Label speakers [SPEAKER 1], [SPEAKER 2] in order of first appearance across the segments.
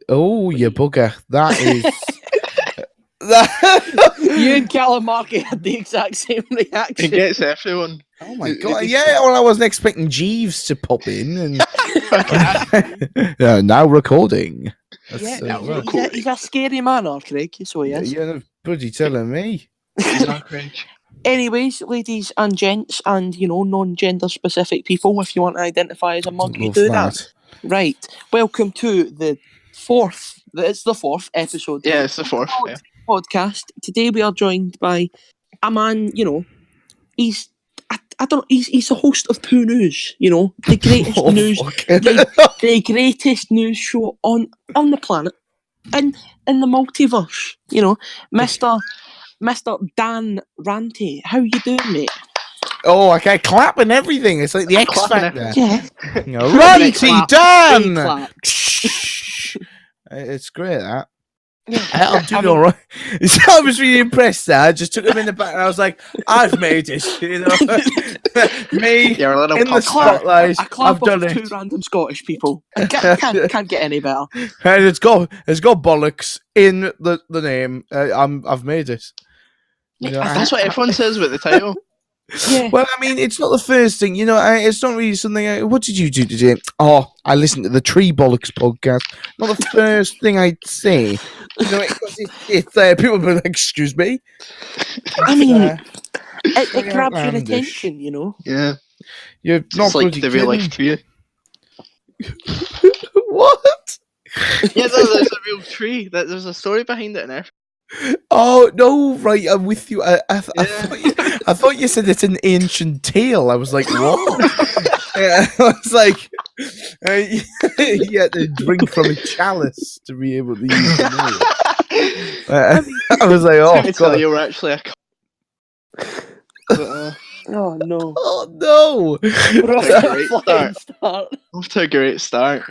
[SPEAKER 1] Oh, you bugger! That is.
[SPEAKER 2] You and Calamarki had the exact same
[SPEAKER 3] It
[SPEAKER 2] reaction.
[SPEAKER 3] gets everyone.
[SPEAKER 1] Oh my god! Yeah, well, I wasn't expecting Jeeves to pop in, and now recording.
[SPEAKER 2] He's a scary man, Craig. So he is.
[SPEAKER 1] You're bloody telling me.
[SPEAKER 3] He's not Craig.
[SPEAKER 2] Anyways, ladies and gents, and non-gender specific people, if you want to identify as a mug, you do that. Right. Welcome to the fourth. It's the fourth episode.
[SPEAKER 3] Yeah, it's the fourth.
[SPEAKER 2] Podcast. Today we are joined by a man. He's. I don't. He's the host of Pooh News. The greatest news, the greatest news show on the planet, in the multiverse. Mr. Dan Ranty. How you doing, mate?
[SPEAKER 1] Oh, okay, clapping everything. It's like the X Factor.
[SPEAKER 2] Yeah.
[SPEAKER 1] Ranty Dan. It's great that. Yeah, I'm doing all right. So I was really impressed there. I just took him in the back and I was like, I've made it, Me in the spotlight. I've done it.
[SPEAKER 2] Two random Scottish people. I can't get any better.
[SPEAKER 1] And it's got Bollocks in the name. I've made it.
[SPEAKER 3] That's what everyone says with the title.
[SPEAKER 2] Yeah.
[SPEAKER 1] Well, I mean, it's not the first thing, it's not really something. What did you do today? Oh, I listened to the Tree Bollocks podcast. Not the first thing I'd say. It's people be like, excuse me.
[SPEAKER 2] I mean, it grabs your attention,
[SPEAKER 3] Yeah.
[SPEAKER 1] You're not
[SPEAKER 3] like the real life tree.
[SPEAKER 1] What?
[SPEAKER 3] Yeah, there's a real tree. There's a story behind it in there.
[SPEAKER 1] Oh no! Right, I'm with you. I thought you said it's an ancient tale. I was like, what? I was like, you had to drink from a chalice to be able to use the name. I was like, oh god,
[SPEAKER 3] you were actually a.
[SPEAKER 2] Oh no!
[SPEAKER 1] Oh no!
[SPEAKER 3] Off to a great start.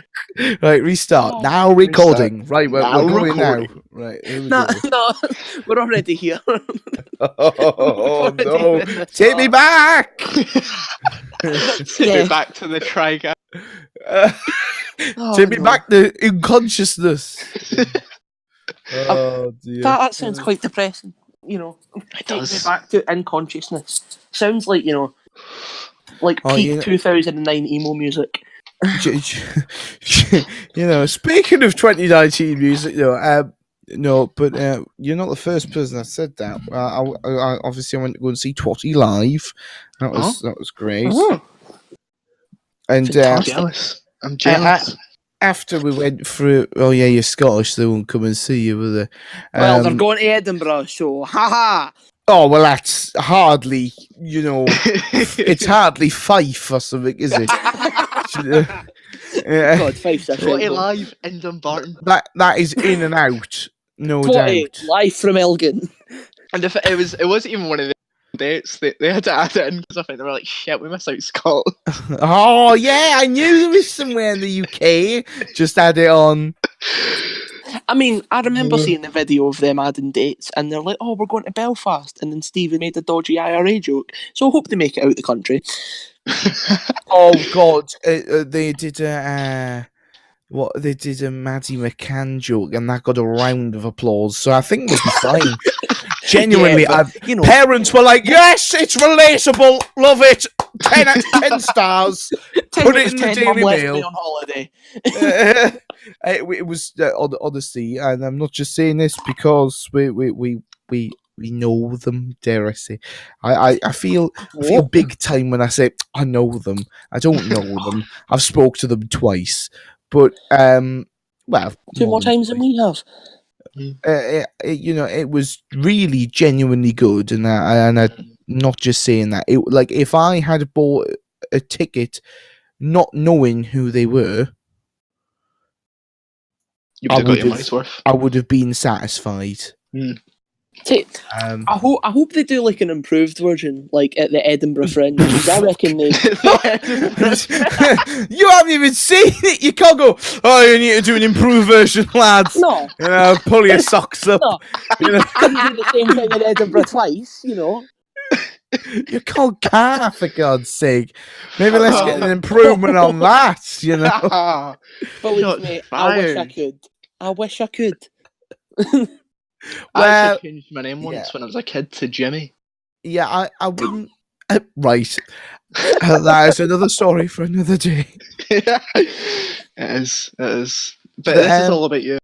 [SPEAKER 1] Right, restart. Now recording. Right, we're going now. Right, here we go.
[SPEAKER 2] No, we're already here.
[SPEAKER 1] Oh no! Take me back!
[SPEAKER 3] Take me back to the try guy.
[SPEAKER 1] Take me back to in-consciousness. Oh dear.
[SPEAKER 2] That sounds quite depressing. It takes me back to unconsciousness. Sounds like like peak 2009 emo music.
[SPEAKER 1] Speaking of 2019 music, but you're not the first person that said that. I obviously I went to go and see Twatty live. That was great.
[SPEAKER 3] Oh.
[SPEAKER 1] And
[SPEAKER 3] I'm jealous.
[SPEAKER 1] After we went through, you're Scottish, they won't come and see you, will they?
[SPEAKER 2] Well, they're going to Edinburgh, so haha.
[SPEAKER 1] Oh, well, that's hardly, it's hardly Fife or something, is it?
[SPEAKER 2] God, Fife's a
[SPEAKER 3] Twatty live in Dumbarton.
[SPEAKER 1] That is in and out, no doubt.
[SPEAKER 2] Live from Elgin.
[SPEAKER 3] And if it wasn't even one of the dates, they had to add it in because I think they were like, shit, we missed out Scotland.
[SPEAKER 1] Oh, yeah, I knew there was somewhere in the UK. Just add it on.
[SPEAKER 2] I mean, I remember seeing the video of them adding dates, and they're like, "Oh, we're going to Belfast," and then Stephen made a dodgy IRA joke. So I hope they make it out the country.
[SPEAKER 1] Oh God, they did a Maddie McCann joke, and that got a round of applause. So I think we'll be fine. Genuinely, parents were like, "Yes, it's relatable, love it." 10 stars. Put it in the Daily Mail.
[SPEAKER 2] On holiday.
[SPEAKER 1] It was honestly, and I'm not just saying this because we know them. Dare I say? I feel big time when I say I know them. I don't know them. I've spoke to them twice, but well,
[SPEAKER 2] 2 more times than we have.
[SPEAKER 1] It was really genuinely good, and I'm not just saying that. If I had bought a ticket, not knowing who they were, I would have been satisfied.
[SPEAKER 2] See, I hope they do like an improved version, like at the Edinburgh Fringe. I reckon they.
[SPEAKER 1] You haven't even seen it. You can't go. Oh, you need to do an improved version, lads.
[SPEAKER 2] No.
[SPEAKER 1] Pull your socks up.
[SPEAKER 2] No. You couldn't do the same thing in Edinburgh twice.
[SPEAKER 1] You can't, for God's sake. Maybe let's get an improvement on that.
[SPEAKER 2] Believe me, I wish I could. I wish I could.
[SPEAKER 3] I
[SPEAKER 1] Well,
[SPEAKER 3] actually changed my name once
[SPEAKER 1] yeah.
[SPEAKER 3] when I was a kid to Jimmy.
[SPEAKER 1] Yeah, I wouldn't. Right. That is another story for another day.
[SPEAKER 3] It is. But
[SPEAKER 1] But,
[SPEAKER 3] this is all about you.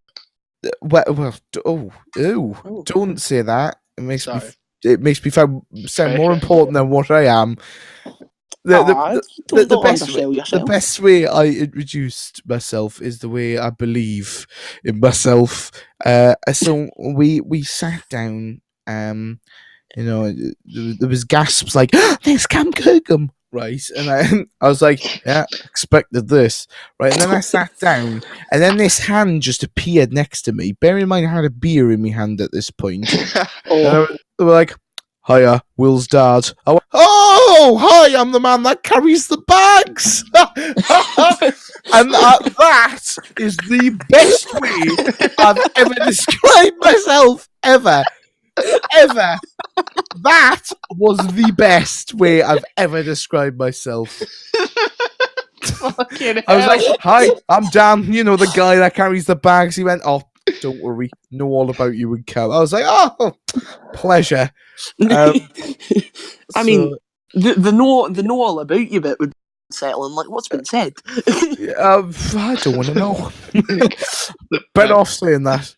[SPEAKER 1] Don't say that.
[SPEAKER 3] Sorry.
[SPEAKER 1] It makes me sound more
[SPEAKER 3] Pressure.
[SPEAKER 1] important than what I am.
[SPEAKER 2] Don't undersell
[SPEAKER 1] The
[SPEAKER 2] yourself.
[SPEAKER 1] best way I introduced myself is the way I believe in myself. So we sat down. There was gasps like, "There's Cam Kirkham," right? And I was like, "Yeah, expected this," right? And then I sat down, and then this hand just appeared next to me. Bear in mind, I had a beer in my hand at this point. And they were like, "Hiya, Will's dad." I went, "Oh, hi! I'm the man that carries the bags." And that is the best way I've ever described myself ever. That was the best way I've ever described myself.
[SPEAKER 3] Fucking
[SPEAKER 1] I was
[SPEAKER 3] hell.
[SPEAKER 1] like, "Hi, I'm Dan. You know, the guy that carries the bags." He went, "Oh, don't worry, know all about you and Cal." I was like, "Oh, pleasure."
[SPEAKER 2] I mean, the know all about you bit would be settling. Like, what's been said?
[SPEAKER 1] I don't want to know. Better off saying that.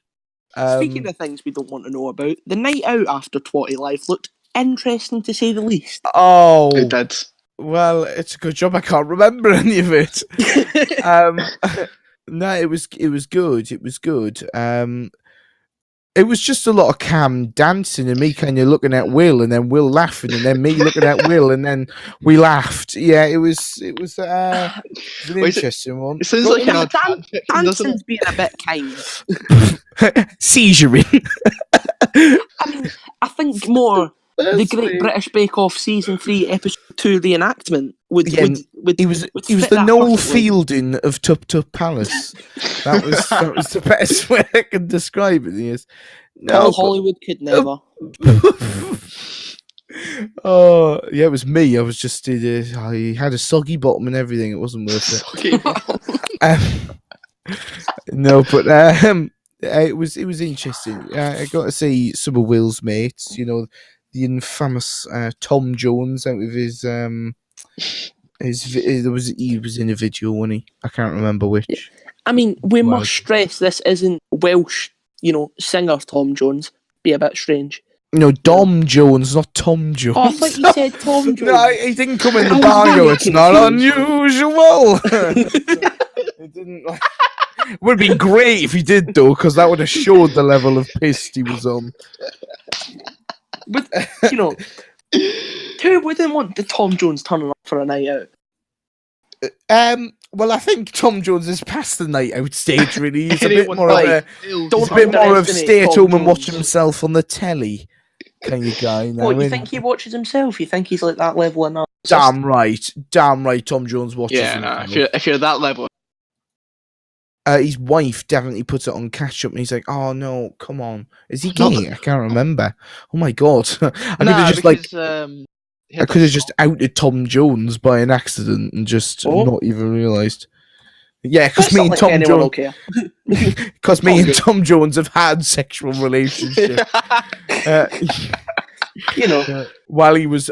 [SPEAKER 2] Speaking of things we don't want to know about, the night out after Twatty Life looked interesting to say the least.
[SPEAKER 1] Oh,
[SPEAKER 3] It did.
[SPEAKER 1] well, it's a good job I can't remember any of it. No, it was good. It was good. It was just a lot of Cam dancing and me kind of looking at Will and then Will laughing and then me looking at Will and then we laughed. Yeah, it was an interesting one.
[SPEAKER 3] It sounds like an odd fan fiction, doesn't
[SPEAKER 2] Dancing's
[SPEAKER 3] it?
[SPEAKER 2] being a bit kind.
[SPEAKER 1] Seizuring.
[SPEAKER 2] I mean, I think more the Great British Bake Off Season 3 Episode 2 reenactment would
[SPEAKER 1] He was
[SPEAKER 2] fit
[SPEAKER 1] the
[SPEAKER 2] that
[SPEAKER 1] Noel
[SPEAKER 2] perfectly.
[SPEAKER 1] Fielding of Tup Tup Palace. That was the best way I can describe it. Yes.
[SPEAKER 2] Paul Hollywood could never.
[SPEAKER 1] Oh yeah, it was me. I was just I had a soggy bottom and everything. It wasn't worth it. No, but it was interesting. I got to see some of Will's mates. You know, the infamous Tom Jones out of his he was in a video, wasn't he? I can't remember which.
[SPEAKER 2] I mean, we must stress this isn't Welsh, singer Tom Jones. Be a bit strange.
[SPEAKER 1] No, Dom Jones, not Tom Jones.
[SPEAKER 2] Oh, I thought you said Tom Jones.
[SPEAKER 1] No, he didn't come in the
[SPEAKER 2] I was
[SPEAKER 1] bar and go,
[SPEAKER 2] very
[SPEAKER 1] "It's not unusual." It didn't. It would have been great if he did, though, because that would have showed the level of pissed he was on.
[SPEAKER 2] But, who wouldn't want the Tom Jones turning up for a night out?
[SPEAKER 1] Well, I think Tom Jones is past the night out stage, really. He's a bit
[SPEAKER 3] Anyone
[SPEAKER 1] more of
[SPEAKER 2] Don't
[SPEAKER 1] stay at
[SPEAKER 2] Tom
[SPEAKER 1] home and watch
[SPEAKER 2] Jones.
[SPEAKER 1] himself on the telly kind of guy now.
[SPEAKER 2] What, you
[SPEAKER 1] isn't
[SPEAKER 2] think he watches himself? You think he's like that level of narcissist?
[SPEAKER 1] Damn right, Tom Jones watches himself.
[SPEAKER 3] If you're that level.
[SPEAKER 1] His wife definitely puts it on catch up and he's like, "Oh no, come on. Is he gay? I can't remember. Oh my god." I could have just outed Tom Jones by an accident and just not even realised. Yeah, because me and Tom Jones Tom Jones have had sexual relationships. While he was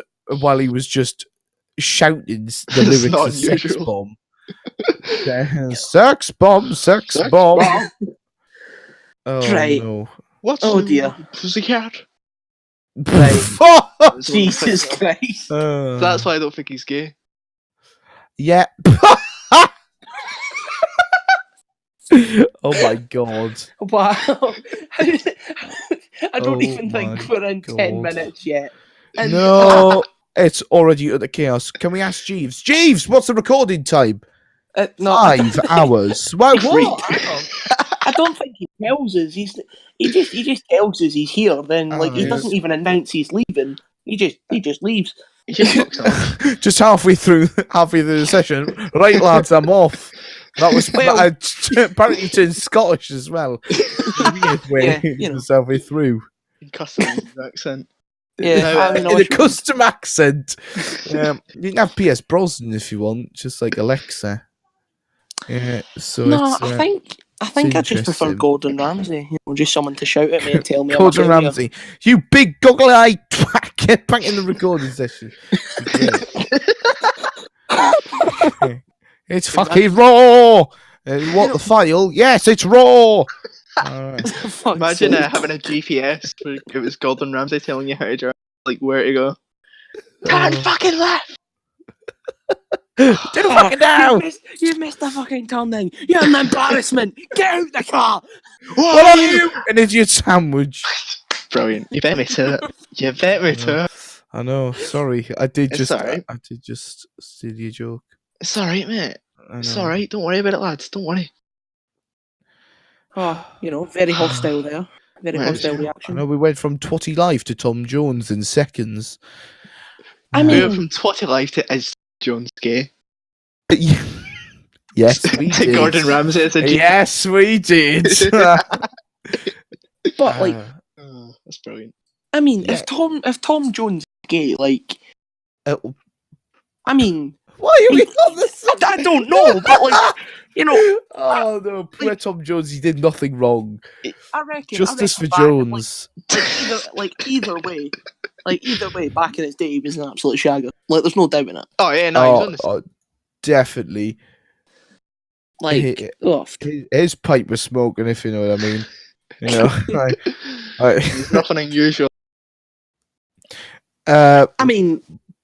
[SPEAKER 1] just shouting the lyrics of Sex Bomb. Sex bomb. Oh
[SPEAKER 2] Right.
[SPEAKER 1] no.
[SPEAKER 3] What's
[SPEAKER 2] dear.
[SPEAKER 3] Pussycat?
[SPEAKER 2] Right. Jesus Christ.
[SPEAKER 3] That's why I don't think he's gay.
[SPEAKER 1] Yeah. Oh my god.
[SPEAKER 2] Wow. I don't even think we're in 10 minutes yet. And
[SPEAKER 1] no, it's already at the chaos. Can we ask Jeeves? Jeeves, what's the recording time?
[SPEAKER 2] No,
[SPEAKER 1] 5 hours. Why? What?
[SPEAKER 2] I don't think he tells us. He just tells us he's here. Then he doesn't even announce he's leaving. He just leaves.
[SPEAKER 3] He just fucks off.
[SPEAKER 1] Just halfway through the session. Right, lads, I'm off. That was apparently he turned Scottish as well. Weird way halfway through.
[SPEAKER 3] In custom accent.
[SPEAKER 2] Yeah,
[SPEAKER 1] in a custom accent. You can have P.S. Brosnan if you want, just like Alexa. Yeah, so
[SPEAKER 2] no, I think I think I just prefer
[SPEAKER 1] interesting.
[SPEAKER 2] Gordon Ramsay. You know, just someone to shout at me and tell me
[SPEAKER 1] Gordon
[SPEAKER 2] I'm a failure.
[SPEAKER 1] Ramsay, you big goggly-eyed twat, get back in the recording session. It's fucking raw. What, the file? Yes, it's raw. Alright.
[SPEAKER 3] Imagine having a GPS where it was Gordon Ramsay telling you how to drive, like where to go. Turn fucking left.
[SPEAKER 1] Do fucking now.
[SPEAKER 2] You missed the fucking turning. You're an embarrassment. Get out the car.
[SPEAKER 1] What are you? An idiot sandwich.
[SPEAKER 3] Brilliant. You bet me to it. You bet me to it.
[SPEAKER 1] I know. Sorry, I did
[SPEAKER 3] It's
[SPEAKER 1] just.
[SPEAKER 3] alright.
[SPEAKER 1] I did just steal your joke.
[SPEAKER 3] It's alright, mate.
[SPEAKER 1] I
[SPEAKER 3] It's
[SPEAKER 1] know.
[SPEAKER 3] alright. Don't worry about it, lads. Don't worry.
[SPEAKER 2] Oh, you know, very hostile there. Very
[SPEAKER 3] Right,
[SPEAKER 2] hostile
[SPEAKER 3] I
[SPEAKER 1] I
[SPEAKER 2] reaction.
[SPEAKER 1] know we went from Twatty Life to Tom Jones in seconds.
[SPEAKER 2] I
[SPEAKER 3] We
[SPEAKER 2] mean-
[SPEAKER 3] went from Twatty Life to Is Jones gay.
[SPEAKER 1] Yes, we
[SPEAKER 3] To
[SPEAKER 1] did.
[SPEAKER 3] Gordon Ramsay as a G.
[SPEAKER 1] Yes, we did.
[SPEAKER 2] But like,
[SPEAKER 3] Oh, that's brilliant.
[SPEAKER 2] I mean,
[SPEAKER 1] Yeah.
[SPEAKER 2] if Tom Jones is gay, like, I mean,
[SPEAKER 1] why are we on this?
[SPEAKER 2] I don't know, but like, you know,
[SPEAKER 1] Oh no, poor Tom Jones. He did nothing wrong.
[SPEAKER 2] I reckon
[SPEAKER 1] Justice for
[SPEAKER 2] back in,
[SPEAKER 1] Jones.
[SPEAKER 2] either way, back in its day, he was an absolute shagger. Like, there's no doubt in it.
[SPEAKER 3] Oh yeah, no, he's on the
[SPEAKER 1] Definitely.
[SPEAKER 2] Like,
[SPEAKER 1] His pipe was smoking, if you know what I mean. You know,
[SPEAKER 3] There's nothing unusual.
[SPEAKER 2] I mean,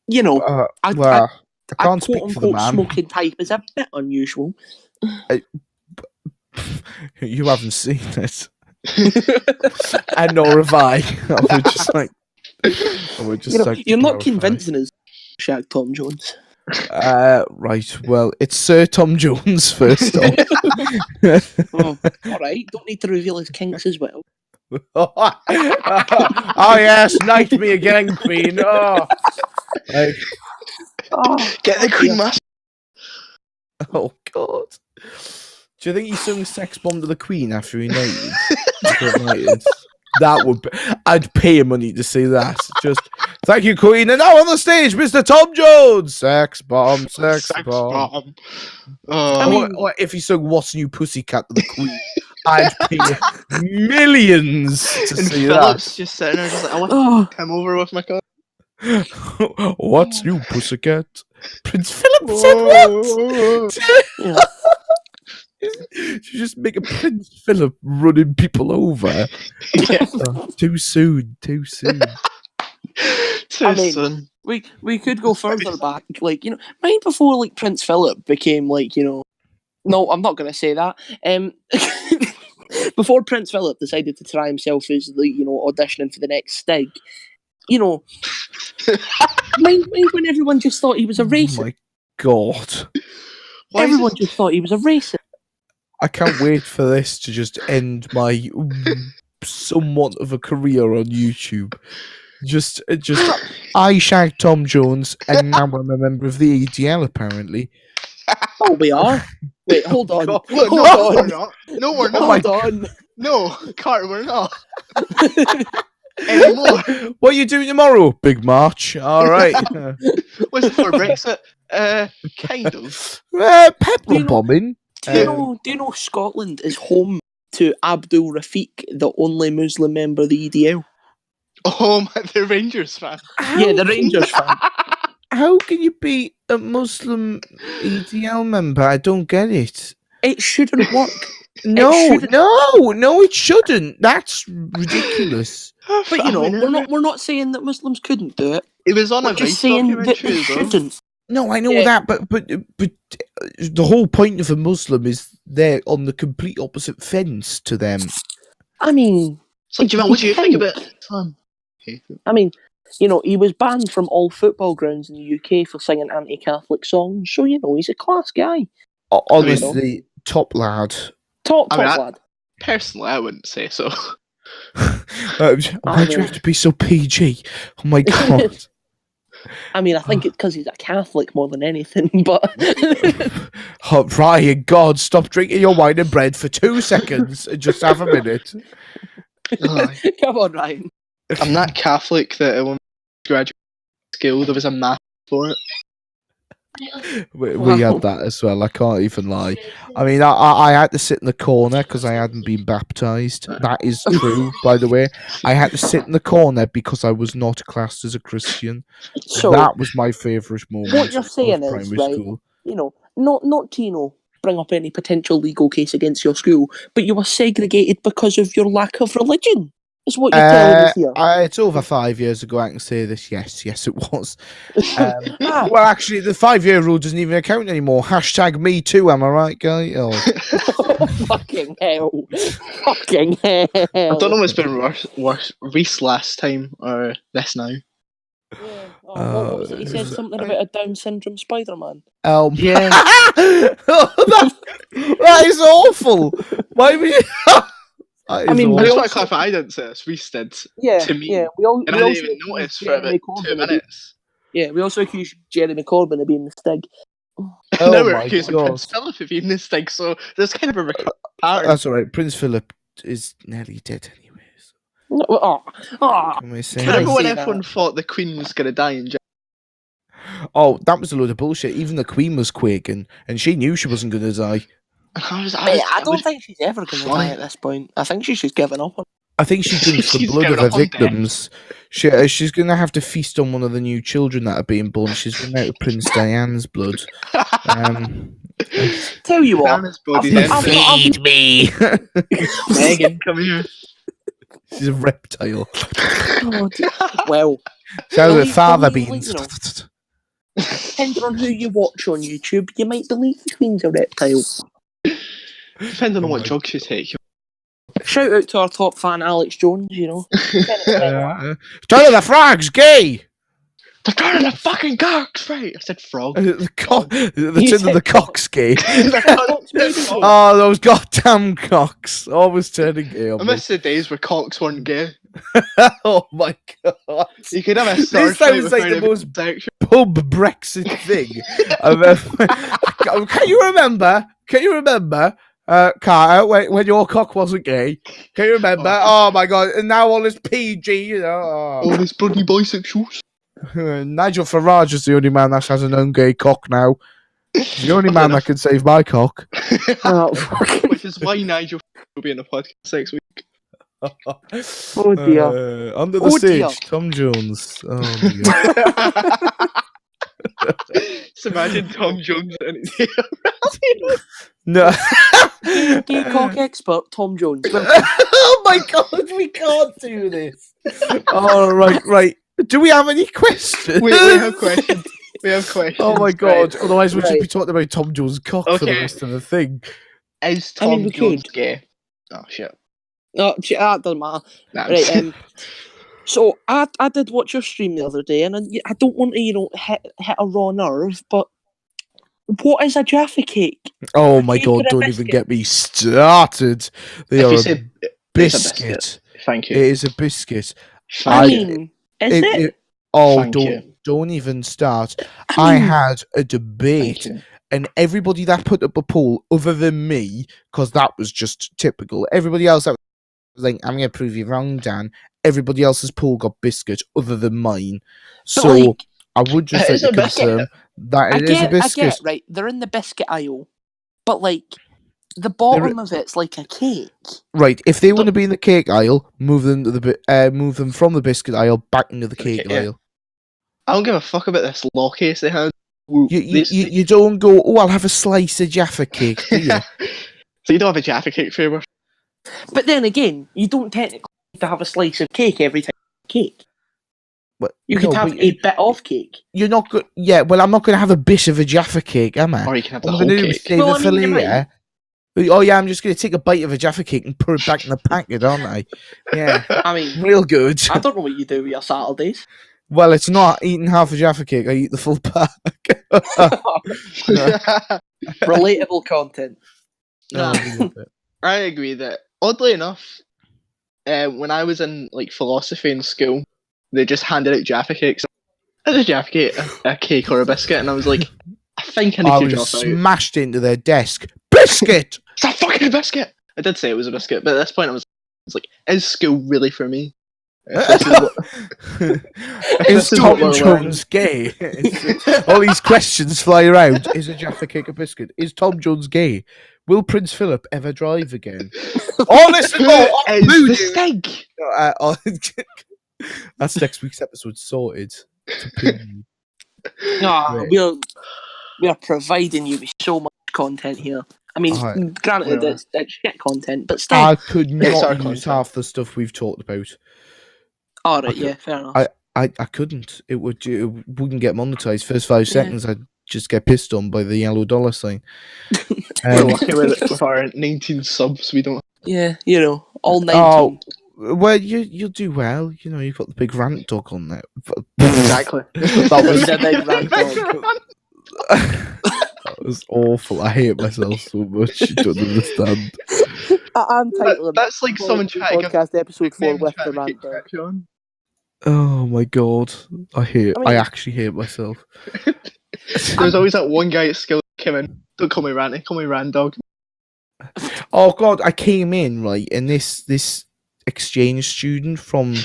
[SPEAKER 2] you know,
[SPEAKER 1] I can't speak for the
[SPEAKER 2] quote-unquote
[SPEAKER 1] man.
[SPEAKER 2] smoking pipe is a bit unusual.
[SPEAKER 1] You haven't seen it, and nor have I. I would just like.
[SPEAKER 2] You're not convincing us, Shag Tom Jones.
[SPEAKER 1] Right. Well, it's Sir Tom Jones first off.
[SPEAKER 2] Oh, all right. Don't need to reveal his kinks as well.
[SPEAKER 1] Oh yes, knight me again, Queen. Oh, like,
[SPEAKER 3] Get the Queen Master.
[SPEAKER 1] oh God. Do you think he sung "Sex Bomb" to the Queen after he knighted? That would be, I'd pay him money to see that. Just thank you, Queen. And now on the stage, Mr. Tom Jones. Sex bomb, sex bomb.
[SPEAKER 2] I mean,
[SPEAKER 1] Or if he sung "What's New Pussycat" to the Queen, I'd pay millions to
[SPEAKER 3] And
[SPEAKER 1] see
[SPEAKER 3] Philip's just sitting there, just like, I want to come over with my car.
[SPEAKER 1] that. What's new, Pussycat? Prince Philip said what?
[SPEAKER 2] yeah.
[SPEAKER 1] You just make a Prince Philip running people over.
[SPEAKER 3] Yeah.
[SPEAKER 1] Too soon, too soon.
[SPEAKER 2] I mean, we could go further back, like, you know, right before like Prince Philip became like, you know, no, I'm not going to say that. Before Prince Philip decided to try himself as the, you know, auditioning for the next Stig, you know, mind when everyone just thought he was a racist.
[SPEAKER 1] Oh my God.
[SPEAKER 2] Everyone just thought he was a racist.
[SPEAKER 1] I can't wait for this to just end my somewhat of a career on YouTube. Just I shagged Tom Jones, and now I'm a member of the ADL, apparently.
[SPEAKER 2] Oh, we are? Wait, hold on.
[SPEAKER 1] God.
[SPEAKER 3] Look,
[SPEAKER 2] Hold
[SPEAKER 3] no,
[SPEAKER 2] on.
[SPEAKER 3] we're not. No, we're not.
[SPEAKER 2] Hold on.
[SPEAKER 3] No, Carter, we're not. Anymore.
[SPEAKER 1] What are you doing tomorrow? Big march. All right.
[SPEAKER 3] What's it for, Brexit? Kind of.
[SPEAKER 1] Petrol bombing.
[SPEAKER 2] Do you know Scotland is home to Abdul Rafiq, the only Muslim member of the EDL?
[SPEAKER 3] Oh, the Rangers fan.
[SPEAKER 2] Yeah, the Rangers fan.
[SPEAKER 1] How can you be a Muslim EDL member? I don't get it.
[SPEAKER 2] It shouldn't work.
[SPEAKER 1] No,
[SPEAKER 2] shouldn't.
[SPEAKER 1] it shouldn't. That's ridiculous.
[SPEAKER 2] But you know, we're not saying that Muslims couldn't do it.
[SPEAKER 3] It was on
[SPEAKER 2] We're
[SPEAKER 3] a
[SPEAKER 2] just
[SPEAKER 3] Vice
[SPEAKER 2] saying that
[SPEAKER 3] documentary
[SPEAKER 2] they
[SPEAKER 3] as well.
[SPEAKER 2] shouldn't.
[SPEAKER 1] No, I know
[SPEAKER 2] Yeah.
[SPEAKER 1] that, but the whole point of a Muslim is they're on the complete opposite fence to them.
[SPEAKER 2] I mean,
[SPEAKER 3] So, Jamal, what do you think about Islam?
[SPEAKER 2] You know, he was banned from all football grounds in the UK for singing anti-Catholic songs. So, you know, he's a class guy.
[SPEAKER 1] Honestly, top lad.
[SPEAKER 2] Top
[SPEAKER 3] I mean,
[SPEAKER 2] lad.
[SPEAKER 3] Personally, I wouldn't say so.
[SPEAKER 1] Why do you have to be so PG? Oh my God.
[SPEAKER 2] I mean, I think it's because he's a Catholic more than anything, but...
[SPEAKER 1] Oh, Ryan, God, stop drinking your wine and bread for 2 seconds and just have a minute.
[SPEAKER 2] Come on, Ryan.
[SPEAKER 3] I'm not Catholic that when I graduated school there was a math for it.
[SPEAKER 1] We had that as well. I can't even lie. I mean, I had to sit in the corner because I hadn't been baptized. That is true, by the way. I had to sit in the corner because I was not classed as a Christian.
[SPEAKER 2] So
[SPEAKER 1] That was my favourite moment
[SPEAKER 2] what you're saying
[SPEAKER 1] of
[SPEAKER 2] is,
[SPEAKER 1] primary
[SPEAKER 2] right,
[SPEAKER 1] school.
[SPEAKER 2] you know, not to, bring up any potential legal case against your school, but you were segregated because of your lack of religion, is what you're telling us here.
[SPEAKER 1] It's over 5 years ago. I can say this. Yes, it was.
[SPEAKER 2] Ah,
[SPEAKER 1] Well, actually, the 5-year rule doesn't even account anymore. Hashtag me too. Am I right, guy? Oh.
[SPEAKER 2] fucking hell. Fucking hell.
[SPEAKER 3] I don't know what's been worse, Reese last time or this now.
[SPEAKER 2] Yeah. Oh, what was it? He said something about a Down syndrome Spider-Man.
[SPEAKER 3] Yeah.
[SPEAKER 1] That is awful. Why would you?
[SPEAKER 2] I mean,
[SPEAKER 3] I
[SPEAKER 2] we
[SPEAKER 3] just
[SPEAKER 2] also-
[SPEAKER 3] want to clarify, I didn't say this. Reese did
[SPEAKER 2] Yeah,
[SPEAKER 3] to me.
[SPEAKER 2] yeah.
[SPEAKER 3] And I didn't even notice for about 2 minutes.
[SPEAKER 2] Yeah, we also accused Jeremy Corbyn of being the stig.
[SPEAKER 1] Oh
[SPEAKER 3] Now we're
[SPEAKER 1] my
[SPEAKER 3] accusing
[SPEAKER 1] God.
[SPEAKER 3] Prince Philip of being this thing, so there's kind of a pattern.
[SPEAKER 1] That's all right. Prince Philip is nearly dead, anyways.
[SPEAKER 2] No,
[SPEAKER 1] Can we say?
[SPEAKER 2] Can I
[SPEAKER 3] Remember when
[SPEAKER 2] say
[SPEAKER 3] everyone
[SPEAKER 2] that?
[SPEAKER 3] thought the Queen was going to die in jail?
[SPEAKER 1] Oh, that was a load of bullshit. Even the Queen was quaking, and she knew she wasn't going to die.
[SPEAKER 3] And
[SPEAKER 2] I don't think she's ever going to die at this point. I think she's just given up on
[SPEAKER 1] I think she drinks the
[SPEAKER 3] She's
[SPEAKER 1] blood of
[SPEAKER 3] given
[SPEAKER 1] her
[SPEAKER 3] up on death.
[SPEAKER 1] victims. She's going to have to feast on one of the new children that are being born. She's run out of Prince Diane's blood.
[SPEAKER 2] Tell you what,
[SPEAKER 3] Diana's body's
[SPEAKER 2] I've-
[SPEAKER 3] empty.
[SPEAKER 1] me.
[SPEAKER 3] Megan, come here.
[SPEAKER 1] She's a reptile.
[SPEAKER 2] Oh, well,
[SPEAKER 1] So the
[SPEAKER 2] Believe-
[SPEAKER 1] father
[SPEAKER 2] believe,
[SPEAKER 1] beans.
[SPEAKER 2] you know. depending on who you watch on YouTube, you might believe the Queen's a reptile.
[SPEAKER 3] Depending on what drugs you take.
[SPEAKER 2] Shout out to our top fan, Alex Jones,
[SPEAKER 1] Turn of the frogs, gay.
[SPEAKER 3] They're turning the fucking cocks, right? I said frog.
[SPEAKER 1] The
[SPEAKER 2] You
[SPEAKER 1] tin of
[SPEAKER 2] said
[SPEAKER 1] the cocks, gay.
[SPEAKER 2] Oh,
[SPEAKER 1] Oh, those goddamn cocks! Always turning gay on
[SPEAKER 3] I
[SPEAKER 1] me.
[SPEAKER 3] miss the days where cocks weren't gay.
[SPEAKER 1] Oh my god!
[SPEAKER 3] You could have a
[SPEAKER 1] This
[SPEAKER 3] sword
[SPEAKER 1] sounds like the most pub Brexit thing I've ever. Can you remember? Carter, when your cock wasn't gay? Can you remember? Oh my god! And now all this PG, you know.
[SPEAKER 3] all these bloody bisexuals.
[SPEAKER 1] Nigel Farage is the only man that has an own gay cock now. He's the only man that can save my cock.
[SPEAKER 3] Which is why Nigel will be in the podcast next week.
[SPEAKER 2] Oh dear.
[SPEAKER 1] Under the
[SPEAKER 2] Oh,
[SPEAKER 1] stage,
[SPEAKER 2] dear.
[SPEAKER 1] Tom Jones. Oh dear.
[SPEAKER 3] Just imagine Tom Jones and
[SPEAKER 1] No.
[SPEAKER 2] Gay cock expert Tom Jones.
[SPEAKER 1] Oh my god, we can't do this. Oh, right. Do we have any questions?
[SPEAKER 3] we have questions. We have questions.
[SPEAKER 1] Oh my god.
[SPEAKER 3] Right.
[SPEAKER 1] Otherwise, we'll just
[SPEAKER 2] Right.
[SPEAKER 1] be talking about Tom Jones' cock for the
[SPEAKER 3] Okay.
[SPEAKER 1] rest of the thing.
[SPEAKER 3] Is Tom
[SPEAKER 2] I mean, we
[SPEAKER 3] Jones
[SPEAKER 2] could.
[SPEAKER 3] gay? Oh shit.
[SPEAKER 2] No, that doesn't matter.
[SPEAKER 3] Nah,
[SPEAKER 2] Right, so I did watch your stream the other day, and I don't want to, hit a raw nerve, but what is a Jaffa cake?
[SPEAKER 1] Oh my
[SPEAKER 2] Cake
[SPEAKER 1] god,
[SPEAKER 2] with a
[SPEAKER 1] don't
[SPEAKER 2] biscuit.
[SPEAKER 1] even get me started. They
[SPEAKER 3] if
[SPEAKER 1] are
[SPEAKER 3] you
[SPEAKER 1] a
[SPEAKER 3] say it's a
[SPEAKER 1] biscuit.
[SPEAKER 3] Thank
[SPEAKER 1] It
[SPEAKER 3] you.
[SPEAKER 1] is a biscuit.
[SPEAKER 2] I
[SPEAKER 1] I-
[SPEAKER 2] mean, is it?
[SPEAKER 3] Thank you.
[SPEAKER 1] Don't even start.
[SPEAKER 2] I
[SPEAKER 1] I
[SPEAKER 2] mean,
[SPEAKER 1] had a
[SPEAKER 3] Thank
[SPEAKER 1] debate,
[SPEAKER 3] you.
[SPEAKER 1] and everybody that put up a poll, other than me, because that was just typical. Everybody else that was like, "I'm going to prove you wrong, Dan." Everybody else's poll got biscuit, other than mine. So
[SPEAKER 2] like,
[SPEAKER 1] I would just
[SPEAKER 3] It
[SPEAKER 1] like
[SPEAKER 3] is
[SPEAKER 1] to
[SPEAKER 3] a biscuit.
[SPEAKER 1] confirm that
[SPEAKER 2] I
[SPEAKER 1] it is a
[SPEAKER 2] get,
[SPEAKER 1] biscuit.
[SPEAKER 2] right? They're in the biscuit aisle, but like the bottom of it's like a cake.
[SPEAKER 1] Right, if they want to be in the cake aisle, move them to move them from the biscuit aisle back into the cake
[SPEAKER 3] Yeah.
[SPEAKER 1] aisle.
[SPEAKER 3] I don't give a fuck about this law case they had.
[SPEAKER 1] You don't go, "Oh, I'll have a slice of Jaffa cake," do you?
[SPEAKER 3] So you don't have a Jaffa cake favour?
[SPEAKER 2] But then again, you don't technically have to have a slice of cake every time you have cake.
[SPEAKER 1] But
[SPEAKER 2] You could
[SPEAKER 1] no,
[SPEAKER 2] have
[SPEAKER 1] but
[SPEAKER 2] a bit of cake.
[SPEAKER 1] You're not good. Yeah, well, I'm not going to have a bit of a Jaffa cake, am I?
[SPEAKER 3] Or you can have the
[SPEAKER 1] I'm
[SPEAKER 3] whole
[SPEAKER 1] going to
[SPEAKER 3] cake.
[SPEAKER 1] save
[SPEAKER 2] Well,
[SPEAKER 1] it
[SPEAKER 2] I
[SPEAKER 1] for
[SPEAKER 2] mean, you
[SPEAKER 1] later. Oh yeah, I'm just going to take a bite of a Jaffa cake and put it back in the packet, aren't I? Yeah,
[SPEAKER 2] I mean,
[SPEAKER 1] real good.
[SPEAKER 2] I don't know what you do with your Saturdays.
[SPEAKER 1] Well, it's not eating half a Jaffa cake. I eat the full pack.
[SPEAKER 2] Relatable content.
[SPEAKER 3] Nah, I agree that, oddly enough, when I was in like philosophy in school, they just handed out Jaffa cakes. Is a Jaffa cake a cake or a biscuit? And I was like, I think I
[SPEAKER 1] I
[SPEAKER 3] need to
[SPEAKER 1] was
[SPEAKER 3] drop out.
[SPEAKER 1] smashed into their desk. Biscuit.
[SPEAKER 3] It's a fucking biscuit! I did say it was a biscuit, but at this point I was like, is school really for me?
[SPEAKER 1] Is Tom Jones gay? All these questions fly around. Is a Jaffa Cake a biscuit? Is Tom Jones gay? Will Prince Philip ever drive again? Oh, listen,
[SPEAKER 3] Who is the Stig?
[SPEAKER 1] That's next week's episode sorted.
[SPEAKER 2] We are providing you with so much content here. I mean, granted, it's shit content, but still.
[SPEAKER 1] I could not use half the stuff we've talked about.
[SPEAKER 2] All right, yeah, fair enough.
[SPEAKER 1] I couldn't. It wouldn't get monetized. First 5 seconds, I'd just get pissed on by the yellow dollar sign.
[SPEAKER 3] We're lucky with our 19 subs. We don't.
[SPEAKER 2] Yeah, all 19.
[SPEAKER 1] Oh, well, you'll do well. You've got the big rant dog on there.
[SPEAKER 3] Exactly.
[SPEAKER 2] That was a big rant dog.
[SPEAKER 1] That was awful. I hate myself so much. You don't understand.
[SPEAKER 2] I'm titling
[SPEAKER 3] that's like someone trying to
[SPEAKER 2] podcast episode 4 with the rant dog.
[SPEAKER 1] Oh my god, I actually hate myself.
[SPEAKER 3] There's always that one guy at skill came in. Don't call me Ranty, call me Randog.
[SPEAKER 1] Oh god, I came in right, and this exchange student from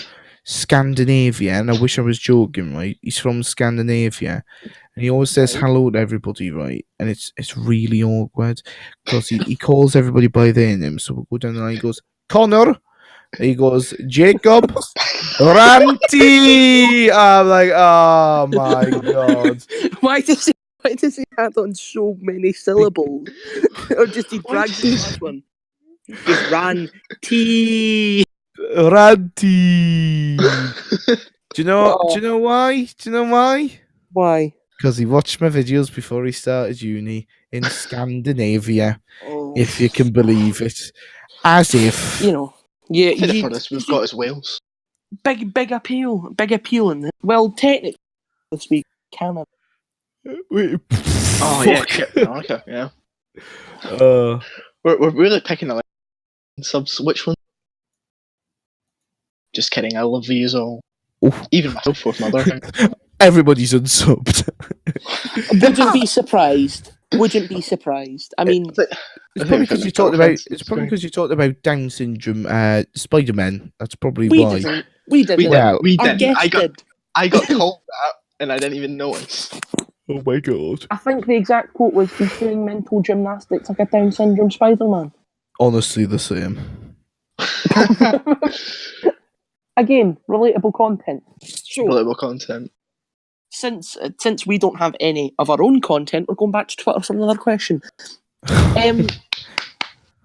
[SPEAKER 1] Scandinavia, and I wish I was joking, right? He's from Scandinavia, and he always says hello to everybody, right? And it's really awkward because he calls everybody by their name. So we'll go down the line. He goes, Connor. He goes, Jacob, Ranty. I'm like, oh my god.
[SPEAKER 2] Why does he add on so many syllables? Or just he drags the last one? Just Ranty.
[SPEAKER 1] Ranty. Do you know why?
[SPEAKER 2] Why?
[SPEAKER 1] Because he watched my videos before he started uni in Scandinavia, if you can believe it. As if
[SPEAKER 2] yeah.
[SPEAKER 3] For this, we've got as Wales.
[SPEAKER 2] Big appeal in it. Well, technically, this week Canada.
[SPEAKER 3] Okay, yeah. We're really picking the subs. Which one? Just kidding. I love these all. Even myself with my other.
[SPEAKER 1] Everybody's unsubbed.
[SPEAKER 2] Wouldn't be surprised. I mean,
[SPEAKER 1] it's probably because you talked about Down syndrome, Spider-Man. That's probably why.
[SPEAKER 2] We didn't.
[SPEAKER 3] I got told that, and I didn't even notice.
[SPEAKER 1] Oh my god!
[SPEAKER 2] I think the exact quote was, "He's doing mental gymnastics like a Down syndrome Spider-Man."
[SPEAKER 1] Honestly, the same.
[SPEAKER 2] Again, relatable content.
[SPEAKER 3] Relatable content.
[SPEAKER 2] Since we don't have any of our own content, we're going back to Twitter for another question. Right,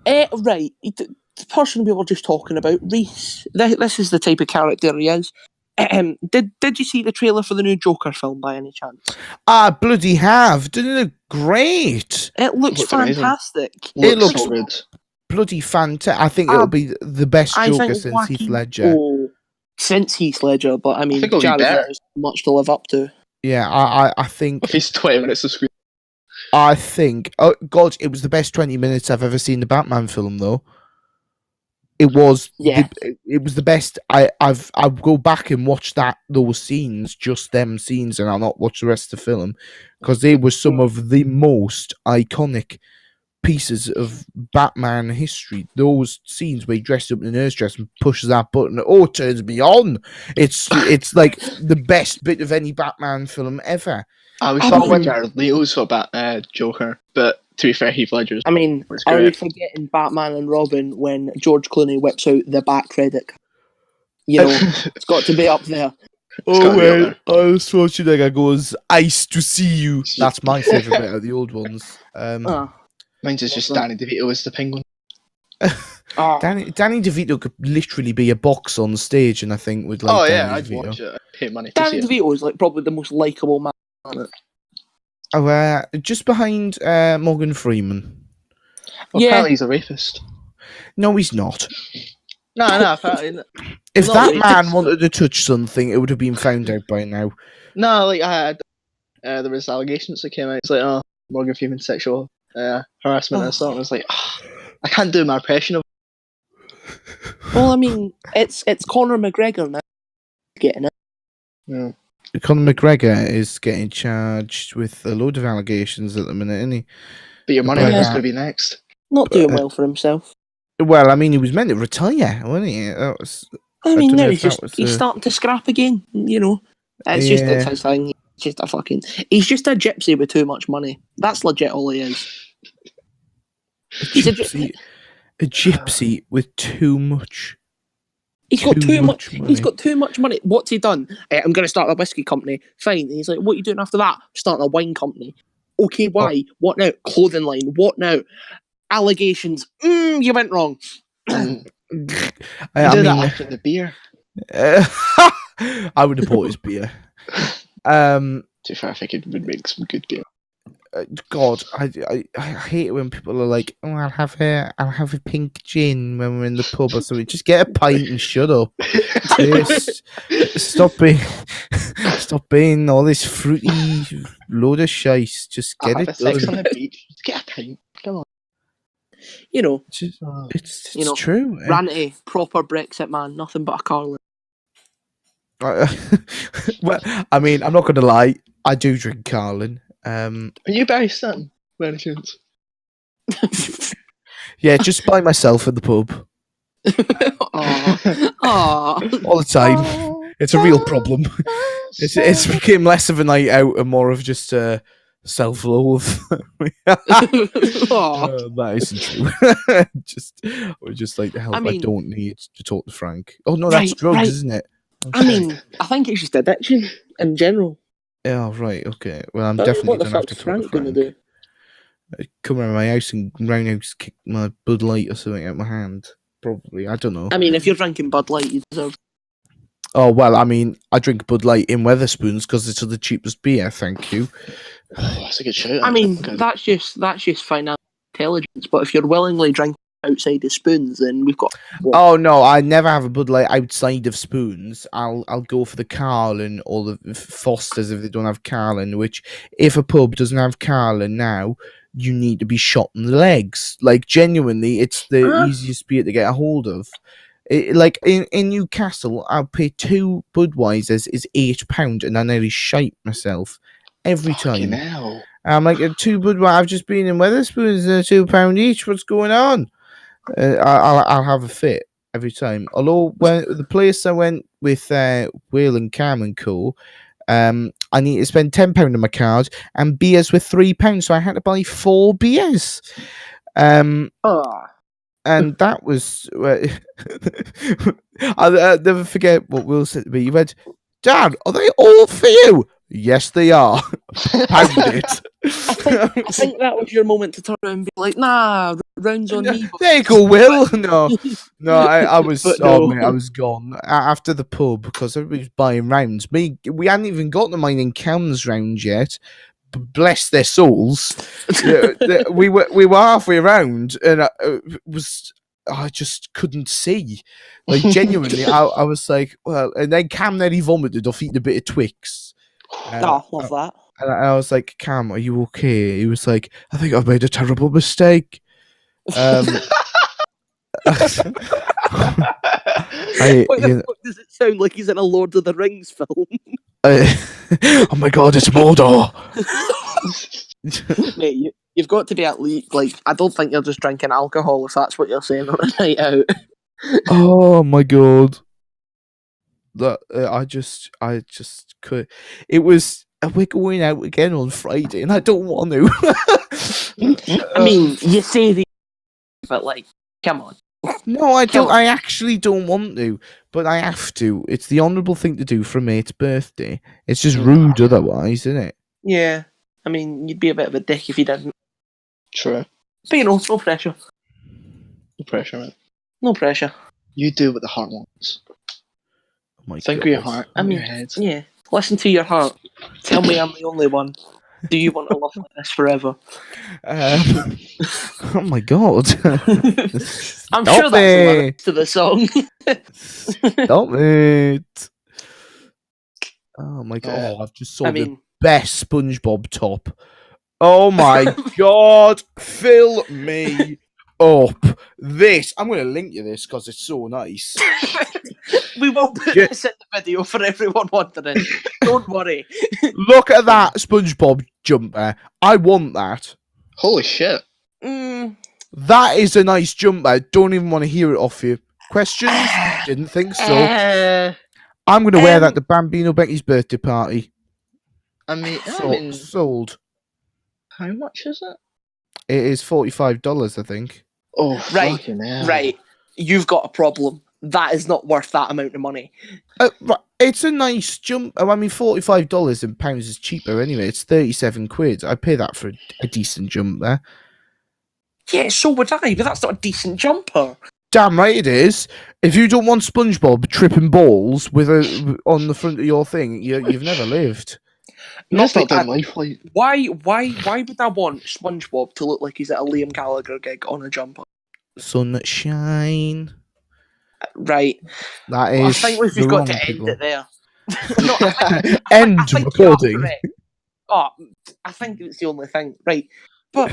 [SPEAKER 2] the person we were just talking about, Reese. This is the type of character he is. Did you see the trailer for the new Joker film by any chance?
[SPEAKER 1] I bloody have. Didn't it look great?
[SPEAKER 2] It looks fantastic.
[SPEAKER 1] It looks so good. Bloody fantastic. I think it'll be the best Joker since Heath Ledger.
[SPEAKER 2] Since Heath Ledger, but I mean, Jared Leto has much to live up to.
[SPEAKER 1] Yeah, I think...
[SPEAKER 3] If he's 20 minutes of screen.
[SPEAKER 1] I think... Oh, God, it was the best 20 minutes I've ever seen the Batman film, though. It was...
[SPEAKER 2] Yeah.
[SPEAKER 1] It was the best... I'll go back and watch those scenes, just them scenes, and I'll not watch the rest of the film, because they were some of the most iconic pieces of Batman history. Those scenes where he dressed up in a nurse dress and pushes that button, it turns me on. It's like the best bit of any Batman film ever.
[SPEAKER 3] I was talking about Jared Leto's for Joker, but to be fair, Heath Ledger's.
[SPEAKER 2] I mean, are we forgetting Batman and Robin when George Clooney whips out the Bat credit? It's got to be up there.
[SPEAKER 1] Well, I was watching that guy goes, "Ice to see you." That's my favourite bit of the old ones.
[SPEAKER 3] Mine's is just Danny DeVito as the Penguin.
[SPEAKER 1] Danny DeVito could literally be a box on stage, and I think would like.
[SPEAKER 3] I'd watch it. I'd pay money to
[SPEAKER 2] Danny
[SPEAKER 3] see
[SPEAKER 2] DeVito is like probably the most likable man on it.
[SPEAKER 1] Just behind Morgan Freeman.
[SPEAKER 3] Well, apparently he's a rapist.
[SPEAKER 1] No, he's not.
[SPEAKER 3] No, apparently.
[SPEAKER 1] If that man wanted to touch something, it would have been found out by now.
[SPEAKER 3] No, like there was allegations that came out. It's like, Morgan Freeman sexual harassment or something. It's like, I can't do my impression of.
[SPEAKER 2] Well, I mean, it's Conor McGregor now getting it.
[SPEAKER 3] Yeah.
[SPEAKER 1] Conor McGregor is getting charged with a load of allegations at the minute, isn't he?
[SPEAKER 3] But your money is going to be next.
[SPEAKER 2] Not doing well for himself.
[SPEAKER 1] Well, I mean, he was meant to retire, wasn't he?
[SPEAKER 2] I mean,
[SPEAKER 1] don't know
[SPEAKER 2] now
[SPEAKER 1] if that was
[SPEAKER 2] he's starting to scrap again. You know, it's just it's his thing. He's just a fucking. He's just a gypsy with too much money. That's legit all he is.
[SPEAKER 1] He's a gypsy with too much.
[SPEAKER 2] He's got too much money. He's got too much money. What's he done? I'm going to start a whiskey company. Fine. And he's like, what are you doing after that? Starting a wine company. Okay, why? Oh. What now? Clothing line. What now? Allegations. You went wrong.
[SPEAKER 3] I mean, that after the beer.
[SPEAKER 1] I would have bought his beer.
[SPEAKER 3] To be fair, I think it would make some good beer.
[SPEAKER 1] God, I hate it when people are like, "Oh, I'll have a pink gin when we're in the pub or something." Just get a pint and shut up. Just stop being all this fruity load of shice. Just get it done.
[SPEAKER 3] Sex on the beach. Just get a pint. Come on.
[SPEAKER 2] You know,
[SPEAKER 1] it's true.
[SPEAKER 2] Ranty, proper Brexit man, nothing but a Carlin.
[SPEAKER 1] Well, I mean, I'm not going to lie. I do drink Carlin.
[SPEAKER 3] Are you based then? By any chance?
[SPEAKER 1] Yeah, just by myself in the pub. All the time. It's a real problem. It's became less of a night out and more of just self-loathe. That isn't true. We're just like, help, I don't need to talk to Frank. Oh no, that's drugs, isn't it?
[SPEAKER 2] I mean, I think it's just addiction in general.
[SPEAKER 1] Oh, right, okay. Well, I'm definitely going to have to talk to Frank. Do? Come around my house and roundhouse kick my Bud Light or something out my hand. Probably, I don't know.
[SPEAKER 2] I mean, if you're drinking Bud Light, you deserve.
[SPEAKER 1] Oh, well, I mean, I drink Bud Light in Wetherspoons because it's the cheapest beer, thank you.
[SPEAKER 3] Oh, that's a good shout.
[SPEAKER 2] I mean, that's just financial intelligence, but if you're willingly drinking outside the spoons, then we've got.
[SPEAKER 1] Oh no, I never have a Bud Light outside of spoons. I'll go for the Carlin or the Foster's if they don't have Carlin. Which, if a pub doesn't have Carlin now, you need to be shot in the legs. Like genuinely, it's the easiest beer to get a hold of. Like in Newcastle, I'll pay 2 Budweisers is £8, and I nearly shite myself every time.
[SPEAKER 3] Now.
[SPEAKER 1] I'm like 2 Budweisers. I've just been in Wetherspoons, £2 each. What's going on? I'll have a fit every time. Although when the place I went with Will and Cam and Co, I need to spend £10 on my card, and beers were £3, so I had to buy 4 beers. And that was I'll never forget what Will said to me. He went, "Dad, are they all for you?" Yes, they are. Pound it.
[SPEAKER 2] I think that was your moment to turn around and be like, "Nah, rounds on me."
[SPEAKER 1] There you go, Will. No, I was. Mate, I was gone after the pub because everybody was buying rounds. We hadn't even got the mine in Cam's round yet. Bless their souls. we were halfway around, and I just couldn't see. Like genuinely, I was like, well, and then Cam nearly vomited off eating a bit of Twix.
[SPEAKER 2] Love that.
[SPEAKER 1] And I was like, Cam, are you okay? He was like, I think I've made a terrible mistake. What
[SPEAKER 2] the fuck does it sound like he's in a Lord of the Rings film?
[SPEAKER 1] Oh my god, it's Mordor!
[SPEAKER 2] Mate, you've got to be at least, like, I don't think you're just drinking alcohol if that's what you're saying on a night out.
[SPEAKER 1] Oh my god. That I just could. It was. We're going out again on Friday, and I don't want to.
[SPEAKER 2] I mean, you say the, but like, come on.
[SPEAKER 1] No, I don't. I actually don't want to, but I have to. It's the honourable thing to do for a mate's birthday. It's just rude otherwise, isn't it?
[SPEAKER 2] Yeah, I mean, you'd be a bit of a dick if you didn't.
[SPEAKER 3] True.
[SPEAKER 2] But you know, no pressure.
[SPEAKER 3] No pressure, man.
[SPEAKER 2] No pressure.
[SPEAKER 3] You do what the heart wants.
[SPEAKER 1] Oh my
[SPEAKER 3] Think
[SPEAKER 1] God.
[SPEAKER 3] with your heart. I mean, your head.
[SPEAKER 2] Yeah. Listen to your heart. Tell me I'm the only one. Do you want to love like this forever?
[SPEAKER 1] Oh my God.
[SPEAKER 2] I'm sure that's the lyrics to the song.
[SPEAKER 1] Stop it. Oh my God. I've just saw the best SpongeBob top. Oh my God. Fill me up. This. I'm going to link you this because it's so nice.
[SPEAKER 2] We will put this in the video for everyone wondering. Don't worry.
[SPEAKER 1] Look at that SpongeBob jumper. I want that.
[SPEAKER 3] Holy shit.
[SPEAKER 1] That is a nice jumper. Don't even want to hear it off you. Questions? Didn't think so.
[SPEAKER 3] Uh,
[SPEAKER 1] I'm going to wear that to Bambino Becky's birthday party.
[SPEAKER 3] I mean,
[SPEAKER 1] Sold.
[SPEAKER 3] How much is it?
[SPEAKER 1] It is $45, I think.
[SPEAKER 3] Oh,
[SPEAKER 2] Right,
[SPEAKER 3] fucking hell.
[SPEAKER 2] right. You've got a problem. That is not worth that amount of money.
[SPEAKER 1] It's a nice jump. I mean, $45 in pounds is cheaper anyway. It's 37 quid. I pay that for a decent jumper.
[SPEAKER 2] Yeah, so would I, but that's not a decent jumper.
[SPEAKER 1] Damn right it is. If you don't want SpongeBob tripping balls on the front of your thing, you've never lived.
[SPEAKER 3] That's not done life like.
[SPEAKER 2] Why would I want SpongeBob to look like he's at a Liam Gallagher gig on a jumper?
[SPEAKER 1] Sunshine.
[SPEAKER 2] Right.
[SPEAKER 1] That is.
[SPEAKER 2] I think we've just got to end it there.
[SPEAKER 1] End recording.
[SPEAKER 2] Oh, I think it's the only thing. Right. But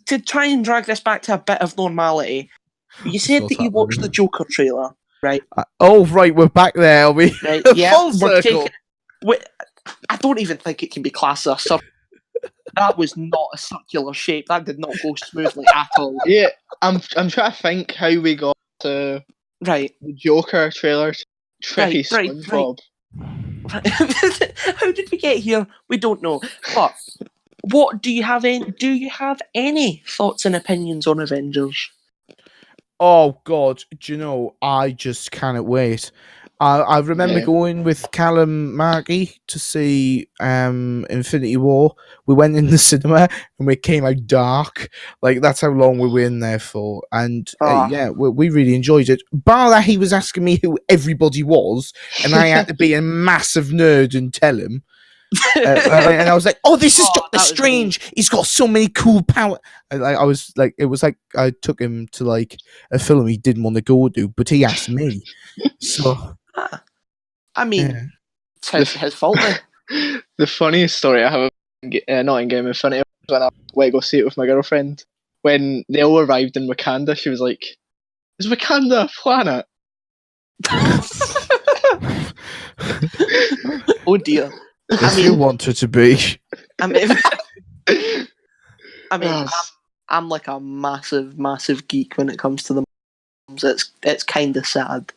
[SPEAKER 2] to try and drag this back to a bit of normality, you said that you watched the Joker trailer, right?
[SPEAKER 1] Right, we're back there, are we?
[SPEAKER 2] Right, yeah,
[SPEAKER 1] Full circle.
[SPEAKER 2] I don't even think it can be classed as a circle. That was not a circular shape. That did not go smoothly at all.
[SPEAKER 3] Yeah, I'm trying to think how we got to
[SPEAKER 2] the
[SPEAKER 3] Joker trailer. Tricky SpongeBob.
[SPEAKER 2] Right. How did we get here? We don't know. But what do you have any thoughts and opinions on Avengers?
[SPEAKER 1] Oh God, do you know? I just cannot wait. I remember going with Callum Markey to see Infinity War. We went in the cinema and we came out dark. Like, that's how long we were in there for. And we really enjoyed it. Bar that he was asking me who everybody was, and I had to be a massive nerd and tell him. And I was like, "Oh, this is Doctor Strange. He's got so many cool power." I was like, it was like I took him to like a film he didn't want to go to, but he asked me. So,
[SPEAKER 2] I mean, it's his fault.
[SPEAKER 3] The funniest story I have, not in Game of Funny, when I went to go see it with my girlfriend. When they all arrived in Wakanda, she was like, "Is Wakanda a planet?"
[SPEAKER 2] Oh dear.
[SPEAKER 1] If you want her to be.
[SPEAKER 2] I'm like a massive geek when it comes to the moms. It's kind of sad.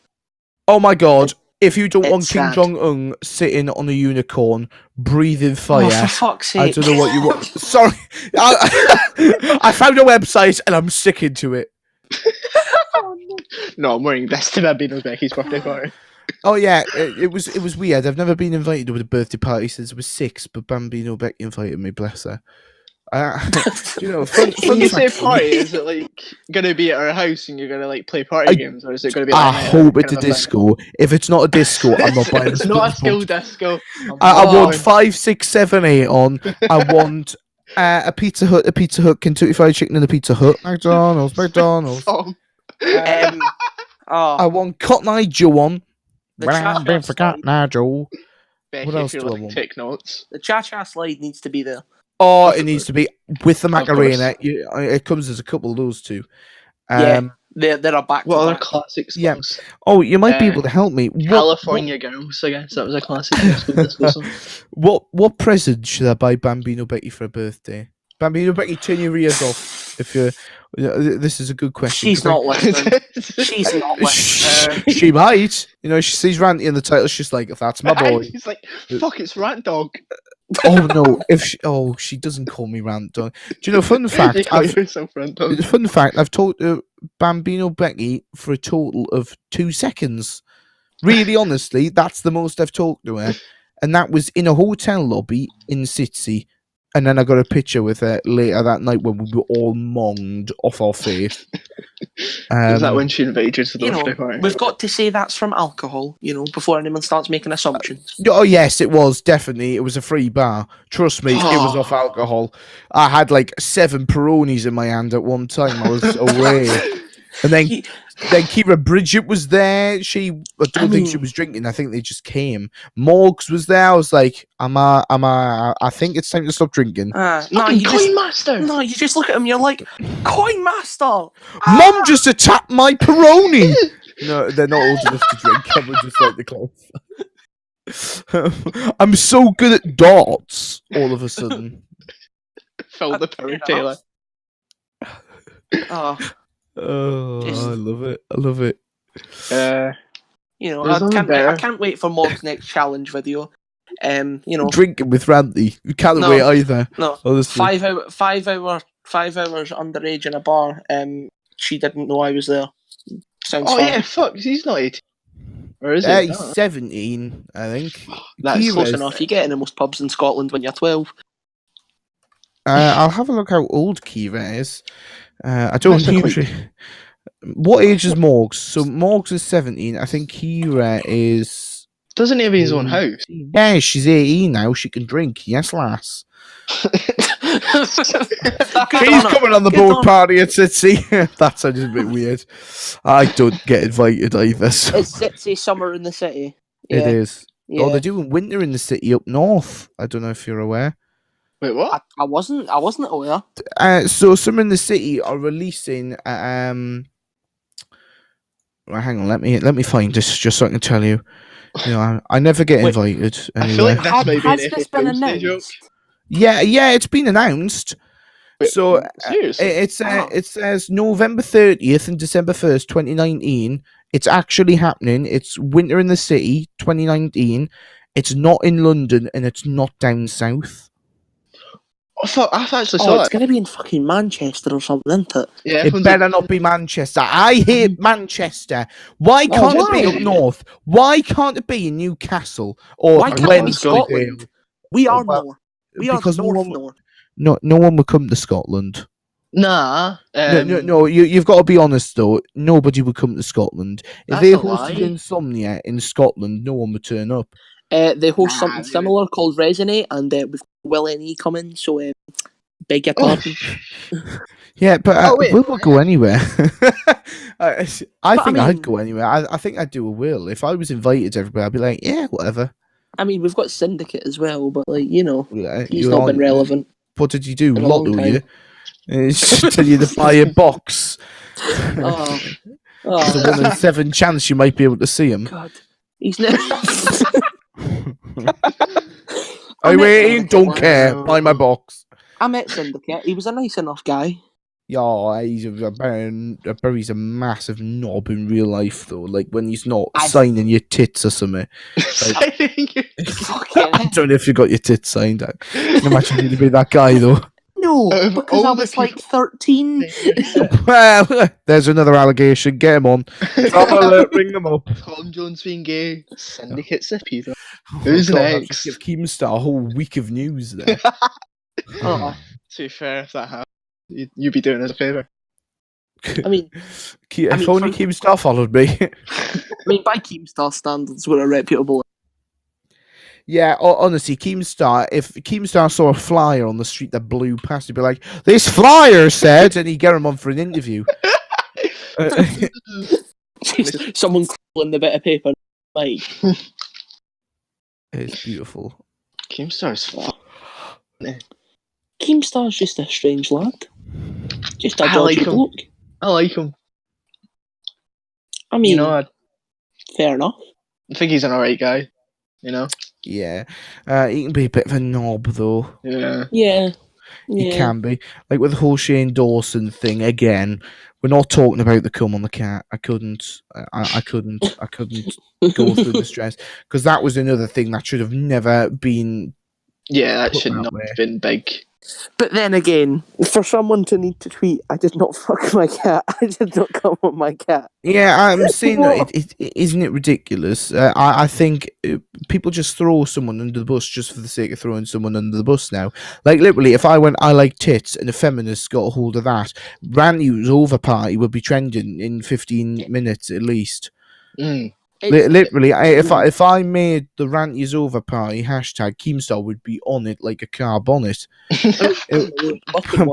[SPEAKER 1] Oh my God. If you don't want Kim Jong-un sitting on a unicorn, breathing fire,
[SPEAKER 2] for fuck's sake.
[SPEAKER 1] I don't know what you want. Sorry. I found a website and I'm sticking to it.
[SPEAKER 3] No, I'm wearing this to Bambino Becky's birthday party.
[SPEAKER 1] Oh yeah, it was weird. I've never been invited to a birthday party since I was 6, but Bambino Becky invited me, bless her. You know, fun
[SPEAKER 3] when you say party, is it like going to be at our house and you're going to like play party games, or is it going to be? Like,
[SPEAKER 1] I hope it's a disco. If it's not a disco, I'm not buying.
[SPEAKER 3] It's not a skill disco.
[SPEAKER 1] I want 5, 6, 7, 8 on. I want a Pizza Hut, Kentucky Fried Chicken, and a Pizza Hut. McDonald's. I want Cotton Eye Joe on. I've been forgotten now, Joe.
[SPEAKER 3] Becky,
[SPEAKER 1] what else do I want?
[SPEAKER 3] Take notes.
[SPEAKER 2] The cha-cha slide needs to be there.
[SPEAKER 1] Oh, it needs to be with the Macarena. It comes as a couple of those two.
[SPEAKER 2] They're a back.
[SPEAKER 3] What other classics?
[SPEAKER 1] Yeah. Oh, you might be able to help me.
[SPEAKER 3] California Girls, I guess that was a classic.
[SPEAKER 1] What present should I buy Bambino Becky for a birthday? Bambino Becky, turn your ears off. If you're, this is a good question.
[SPEAKER 2] She's not listening. She's not listening.
[SPEAKER 1] She might. You know, she sees Ranty in the title. She's like, "If that's my boy."
[SPEAKER 3] She's like, "Fuck, it's Rant Dog."
[SPEAKER 1] Oh no! She doesn't call me Rant Dog. Do you know? Fun fact. I've told Bambino Becky for a total of 2 seconds. Really, honestly, that's the most I've talked to her, and that was in a hotel lobby in Sydney. And then I got a picture with her later that night when we were all monged off our face.
[SPEAKER 3] Is that when she invited you to the birthday party?
[SPEAKER 2] We've got to say that's from alcohol, before anyone starts making assumptions.
[SPEAKER 1] Oh, yes, it was, definitely. It was a free bar. Trust me, it was off alcohol. I had like 7 Peronis in my hand at one time. I was away. And then Kira Bridget was there. I don't think she was drinking. I think they just came. Morgs was there. I was like, I think it's time to stop drinking.
[SPEAKER 3] Coin Master.
[SPEAKER 2] No, you just look at him. You're like, Coin Master.
[SPEAKER 1] Mom just attacked my Peroni. No, they're not old enough to drink. I would just like the cloth. I'm so good at dots. All of a sudden,
[SPEAKER 3] Phil the Perry Taylor.
[SPEAKER 1] Oh, I love it.
[SPEAKER 2] You know,
[SPEAKER 3] There's nothing
[SPEAKER 2] I
[SPEAKER 3] better.
[SPEAKER 2] can't wait for Mog's next challenge video. You know,
[SPEAKER 1] Drinking with Ranty. You can't
[SPEAKER 2] No.
[SPEAKER 1] wait either.
[SPEAKER 2] no,
[SPEAKER 1] Honestly.
[SPEAKER 2] 5 hours underage in a bar. She didn't know I was there. Sounds
[SPEAKER 3] Oh
[SPEAKER 2] fun.
[SPEAKER 3] yeah, fuck. He's not 18. Or is he?
[SPEAKER 1] He's
[SPEAKER 3] No.
[SPEAKER 1] 17, I think.
[SPEAKER 3] That's
[SPEAKER 2] Close
[SPEAKER 1] Kira's-
[SPEAKER 2] enough. You get in most pubs in Scotland when you're 12.
[SPEAKER 1] I'll have a look how old Kira is. I don't
[SPEAKER 3] That's a quick-
[SPEAKER 1] usually. What age is Morgs? So Morgs is 17. I think Kira is.
[SPEAKER 3] Doesn't he have his own house?
[SPEAKER 1] Yeah, she's 18 now. She can drink. Yes, lass. She's coming on the
[SPEAKER 2] Good
[SPEAKER 1] board
[SPEAKER 2] on.
[SPEAKER 1] party at Sitsy. That sounded a bit weird. I don't get invited either. So.
[SPEAKER 2] It's Sitsy summer in the city.
[SPEAKER 1] It
[SPEAKER 2] Yeah,
[SPEAKER 1] is.
[SPEAKER 2] yeah.
[SPEAKER 1] Oh, they're doing winter in the city up north. I don't know if you're aware.
[SPEAKER 3] Wait, what?
[SPEAKER 2] I wasn't aware.
[SPEAKER 1] So some in the city are releasing. Well, hang on, let me find this just so I can tell you. You know, I never get
[SPEAKER 2] Wait,
[SPEAKER 1] invited.
[SPEAKER 3] I
[SPEAKER 1] Anyway.
[SPEAKER 3] feel like this might be
[SPEAKER 2] Has
[SPEAKER 3] an
[SPEAKER 2] this been
[SPEAKER 3] episode joke.
[SPEAKER 2] announced?
[SPEAKER 1] Yeah, it's been announced.
[SPEAKER 3] Wait,
[SPEAKER 1] So
[SPEAKER 3] seriously?
[SPEAKER 1] it says November 30th and December 1st, 2019. It's actually happening. It's Winter in the City 2019. It's not in London and it's not down south.
[SPEAKER 3] Oh, fuck, I've actually
[SPEAKER 2] Oh,
[SPEAKER 3] saw
[SPEAKER 2] it's
[SPEAKER 3] it.
[SPEAKER 2] going to be in fucking Manchester or something, isn't it?
[SPEAKER 3] Yeah,
[SPEAKER 1] It
[SPEAKER 3] everyone's
[SPEAKER 1] better not be Manchester. I hate Manchester. Why
[SPEAKER 3] Oh,
[SPEAKER 1] can't it be
[SPEAKER 3] why?
[SPEAKER 1] up north? Why can't it be in Newcastle or
[SPEAKER 2] Why can't it be
[SPEAKER 1] Wensleydale?
[SPEAKER 2] Scotland? We are
[SPEAKER 1] Well,
[SPEAKER 2] north. We are
[SPEAKER 1] because no
[SPEAKER 2] north
[SPEAKER 1] one-
[SPEAKER 2] north.
[SPEAKER 1] No one will come to Scotland.
[SPEAKER 3] Nah.
[SPEAKER 1] No. You've got to be honest though. Nobody would come to Scotland if
[SPEAKER 3] That's
[SPEAKER 1] they
[SPEAKER 3] a
[SPEAKER 1] hosted
[SPEAKER 3] lie.
[SPEAKER 1] Insomnia in Scotland. No one would turn up.
[SPEAKER 2] They host
[SPEAKER 3] Nah,
[SPEAKER 2] something
[SPEAKER 3] they
[SPEAKER 2] similar called Resonate, and we've got Will NE coming, so beg your
[SPEAKER 3] Oh,
[SPEAKER 2] pardon.
[SPEAKER 1] Yeah, but
[SPEAKER 3] Oh, wait,
[SPEAKER 1] Will go anywhere. I
[SPEAKER 2] I
[SPEAKER 1] think I'd
[SPEAKER 2] mean-
[SPEAKER 1] go anywhere. I think I'd do a Will if I was invited to everybody. I'd be like, yeah, whatever.
[SPEAKER 2] I mean, we've got Syndicate as well, but he's
[SPEAKER 1] You're
[SPEAKER 2] not
[SPEAKER 1] on-
[SPEAKER 2] been relevant.
[SPEAKER 1] What did you do?
[SPEAKER 2] in a long
[SPEAKER 1] Lotto
[SPEAKER 2] time.
[SPEAKER 1] you? Tell you to buy a box.
[SPEAKER 2] Oh,
[SPEAKER 1] There's a 1 in 7 chance you might be able to see him.
[SPEAKER 2] God, he's never.
[SPEAKER 1] I
[SPEAKER 2] met
[SPEAKER 1] waiting,
[SPEAKER 2] Syndicate
[SPEAKER 1] don't
[SPEAKER 2] once.
[SPEAKER 1] care. Buy my box.
[SPEAKER 2] I met Syndicate. He was a nice enough guy.
[SPEAKER 1] Yeah, he's a massive knob in real life though. Like when he's not
[SPEAKER 2] I-
[SPEAKER 1] signing your tits or something.
[SPEAKER 3] Signing you.
[SPEAKER 2] Fucking
[SPEAKER 1] I don't know if you got your tits signed. I can imagine you to be that guy though.
[SPEAKER 2] no,
[SPEAKER 3] Of
[SPEAKER 2] because I
[SPEAKER 3] all the
[SPEAKER 2] was like
[SPEAKER 3] people-
[SPEAKER 2] 13.
[SPEAKER 1] Well, there's another allegation. Get him on. Ring them up.
[SPEAKER 3] Tom Jones being gay. Syndicate Sippy though.
[SPEAKER 1] Oh,
[SPEAKER 3] Who's
[SPEAKER 1] God, I'll
[SPEAKER 3] next?
[SPEAKER 1] just give Keemstar a whole week of news there.
[SPEAKER 2] Oh,
[SPEAKER 3] To be fair, if that happened, you'd be doing us a favour.
[SPEAKER 2] I mean,
[SPEAKER 1] If only Keemstar followed me.
[SPEAKER 2] by Keemstar standards, we're a reputable.
[SPEAKER 1] Yeah, honestly, Keemstar, if Keemstar saw a flyer on the street that blew past, he'd be like, this flyer said, and he'd get him on for an interview.
[SPEAKER 2] Someone crawling the bit of paper. Like,
[SPEAKER 1] It's beautiful.
[SPEAKER 3] Keemstar's fuck.
[SPEAKER 2] Keemstar's just a strange lad. Just a
[SPEAKER 3] I
[SPEAKER 2] dodgy
[SPEAKER 3] like him.
[SPEAKER 2] bloke.
[SPEAKER 3] I like him.
[SPEAKER 2] I mean,
[SPEAKER 3] You know, I
[SPEAKER 2] fair enough.
[SPEAKER 3] think he's an alright guy. You know?
[SPEAKER 1] Yeah. He can be a bit of a knob, though.
[SPEAKER 3] Yeah.
[SPEAKER 2] Yeah.
[SPEAKER 1] He
[SPEAKER 2] Yeah.
[SPEAKER 1] can be. Like with the whole Shane Dawson thing, again, we're not talking about the cum on the cat. I couldn't go through the stress. Because that was another thing that should have never been.
[SPEAKER 3] Yeah, that
[SPEAKER 1] Put
[SPEAKER 3] should
[SPEAKER 1] that
[SPEAKER 3] not
[SPEAKER 1] way.
[SPEAKER 3] have been big.
[SPEAKER 2] But then again, for someone to need to tweet, I did not fuck my cat. I did not come with my cat.
[SPEAKER 1] Yeah, I'm saying that
[SPEAKER 2] What?
[SPEAKER 1] isn't it ridiculous? I think people just throw someone under the bus just for the sake of throwing someone under the bus now. Like literally, if I went, I like tits, and a feminist got a hold of that, Ranty's over party would be trending in 15 minutes at least.
[SPEAKER 3] Mm.
[SPEAKER 1] Literally, if I made the Ranty's over party hashtag, Keemstar would be on it like a car bonnet.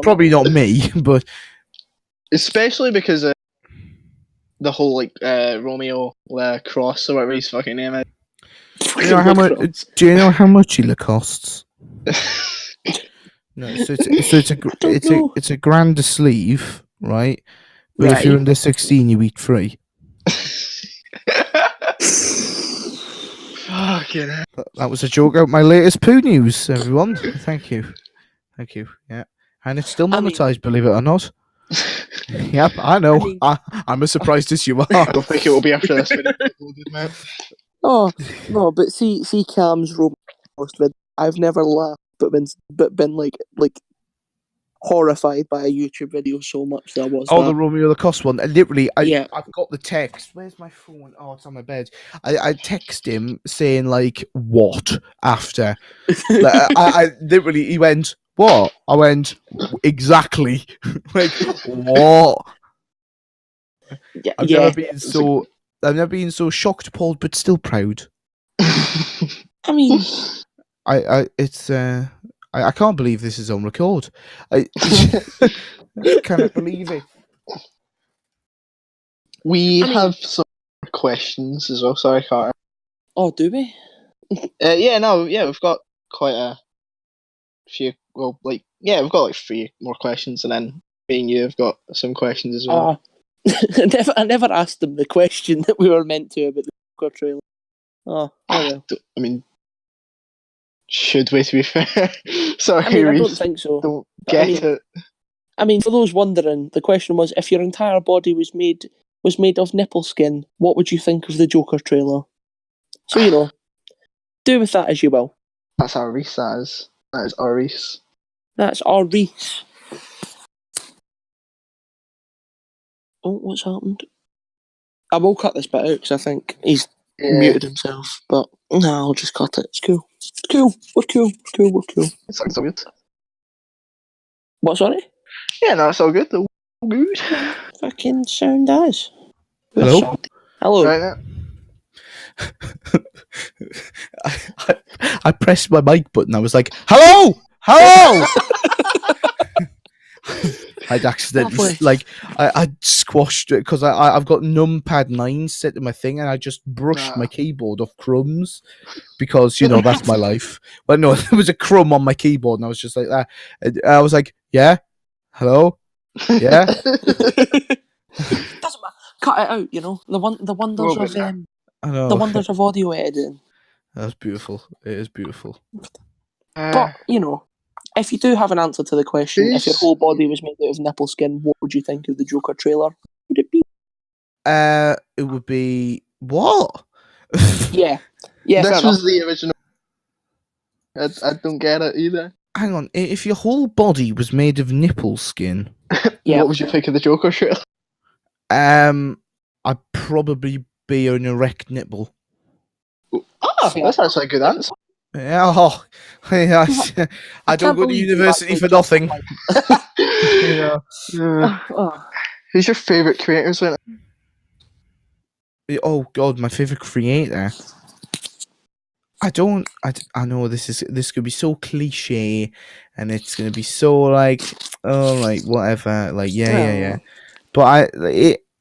[SPEAKER 1] Probably not me, but
[SPEAKER 3] Especially because of the whole like Romeo Cross or whatever his fucking name is.
[SPEAKER 1] do you know how much he costs? No, so it's a grand a sleeve, right? But if you're
[SPEAKER 2] Right.
[SPEAKER 1] under 16, you eat free.
[SPEAKER 3] Fucking hell.
[SPEAKER 1] That was a joke out my latest poo news, everyone. Thank you. Yeah, and it's still
[SPEAKER 2] I mean-
[SPEAKER 1] monetized, believe it or not. Yep, I know.
[SPEAKER 2] I mean-
[SPEAKER 1] I'm as surprised as you are.
[SPEAKER 3] I don't think it will be after this video. Mate.
[SPEAKER 2] Oh no, but see Cam's roast vid. I've never laughed, but been like horrified by a YouTube video so much that I was.
[SPEAKER 1] Oh, the Romeo Lacoste one. Literally,
[SPEAKER 2] Yeah.
[SPEAKER 1] I've got the text. Where's my phone? Oh, it's on my bed. I text him saying like, "What?" After. I literally, he went, "What?" I went, "Exactly." Like, what?
[SPEAKER 2] Yeah,
[SPEAKER 1] I've never been so shocked, appalled, but still proud.
[SPEAKER 2] I mean,
[SPEAKER 1] I can't believe this is on record. I cannot believe it.
[SPEAKER 3] We have some questions as well. Sorry, Carter.
[SPEAKER 2] oh, do we?
[SPEAKER 3] We've got quite a few. Well, we've got like 3 more questions, and then me and you have got some questions as well.
[SPEAKER 2] I never asked them the question that we were meant to about the Joker trailer. Oh well.
[SPEAKER 3] I mean, should we? To be fair, sorry,
[SPEAKER 2] I mean, I don't
[SPEAKER 3] Reese,
[SPEAKER 2] think so.
[SPEAKER 3] don't get it.
[SPEAKER 2] I mean, for those wondering, the question was: if your entire body was made of nipple skin, what would you think of the Joker trailer? So do with that as you will.
[SPEAKER 3] That's our Reese. That is our Reese.
[SPEAKER 2] That's our Reese. Oh, what's happened? I will cut this bit out because I think he's muted himself. But no, I'll just cut it. It's cool. It's cool. We're cool. We're cool.
[SPEAKER 3] It's all good.
[SPEAKER 2] What, sorry?
[SPEAKER 3] Yeah, no, it's all good. All good.
[SPEAKER 2] Fucking sound as.
[SPEAKER 1] Hello?
[SPEAKER 2] Hello.
[SPEAKER 3] Right
[SPEAKER 1] I pressed my mic button. I was like, "Hello, hello." I'd accidentally I squashed it because I've got numpad 9 set to my thing, and I just brushed my keyboard off crumbs because that's my life. Well, no, there was a crumb on my keyboard, and I was just like that. And I was like, "Yeah, hello, yeah."
[SPEAKER 2] Doesn't matter. Cut it out. The wonders of
[SPEAKER 1] I know.
[SPEAKER 2] the wonders of audio editing.
[SPEAKER 1] That's beautiful. It is beautiful.
[SPEAKER 2] But if you do have an answer to the question, if your whole body was made out of nipple skin, what would you think of the Joker trailer? Would it be?
[SPEAKER 1] It would be what?
[SPEAKER 2] Yeah.
[SPEAKER 3] This was the original. I don't get it either.
[SPEAKER 1] Hang on. If your whole body was made of nipple skin,
[SPEAKER 3] what would you think of the Joker trailer?
[SPEAKER 1] I'd probably be an erect nipple.
[SPEAKER 3] That's actually a good answer.
[SPEAKER 1] Yeah, I don't go to university for nothing.
[SPEAKER 3] Who's your favourite creators?
[SPEAKER 1] Oh God, my favourite creator. I know this could be so cliche, and it's gonna be so whatever, yeah. But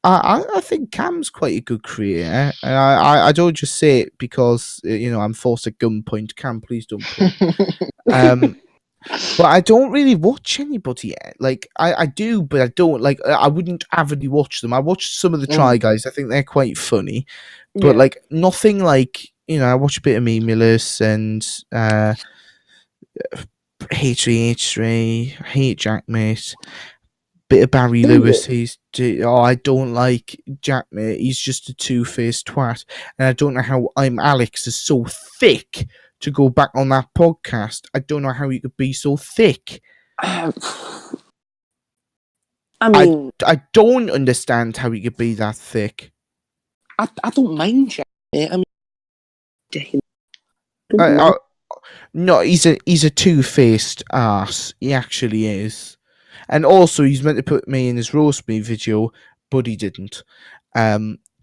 [SPEAKER 1] I think Cam's quite a good creator, and I don't just say it because I'm forced at gunpoint. Cam, please don't. But I don't really watch anybody. I do, but I don't I wouldn't avidly watch them. I watched some of the Try Guys. I think they're quite funny, but nothing I watch a bit of Memulus and H3H3, hate Jackmate. Bit of Barry Lewis. I don't like Jack, mate. He's just a two-faced twat, and I don't know how I'm Alex is so thick to go back on that podcast. I don't know how he could be so thick.
[SPEAKER 2] I mean,
[SPEAKER 1] I don't understand how he could be that thick.
[SPEAKER 2] I don't mind Jack. I mean,
[SPEAKER 1] no, he's a two-faced ass. He actually is. And also, he's meant to put me in his roast me video, but he didn't.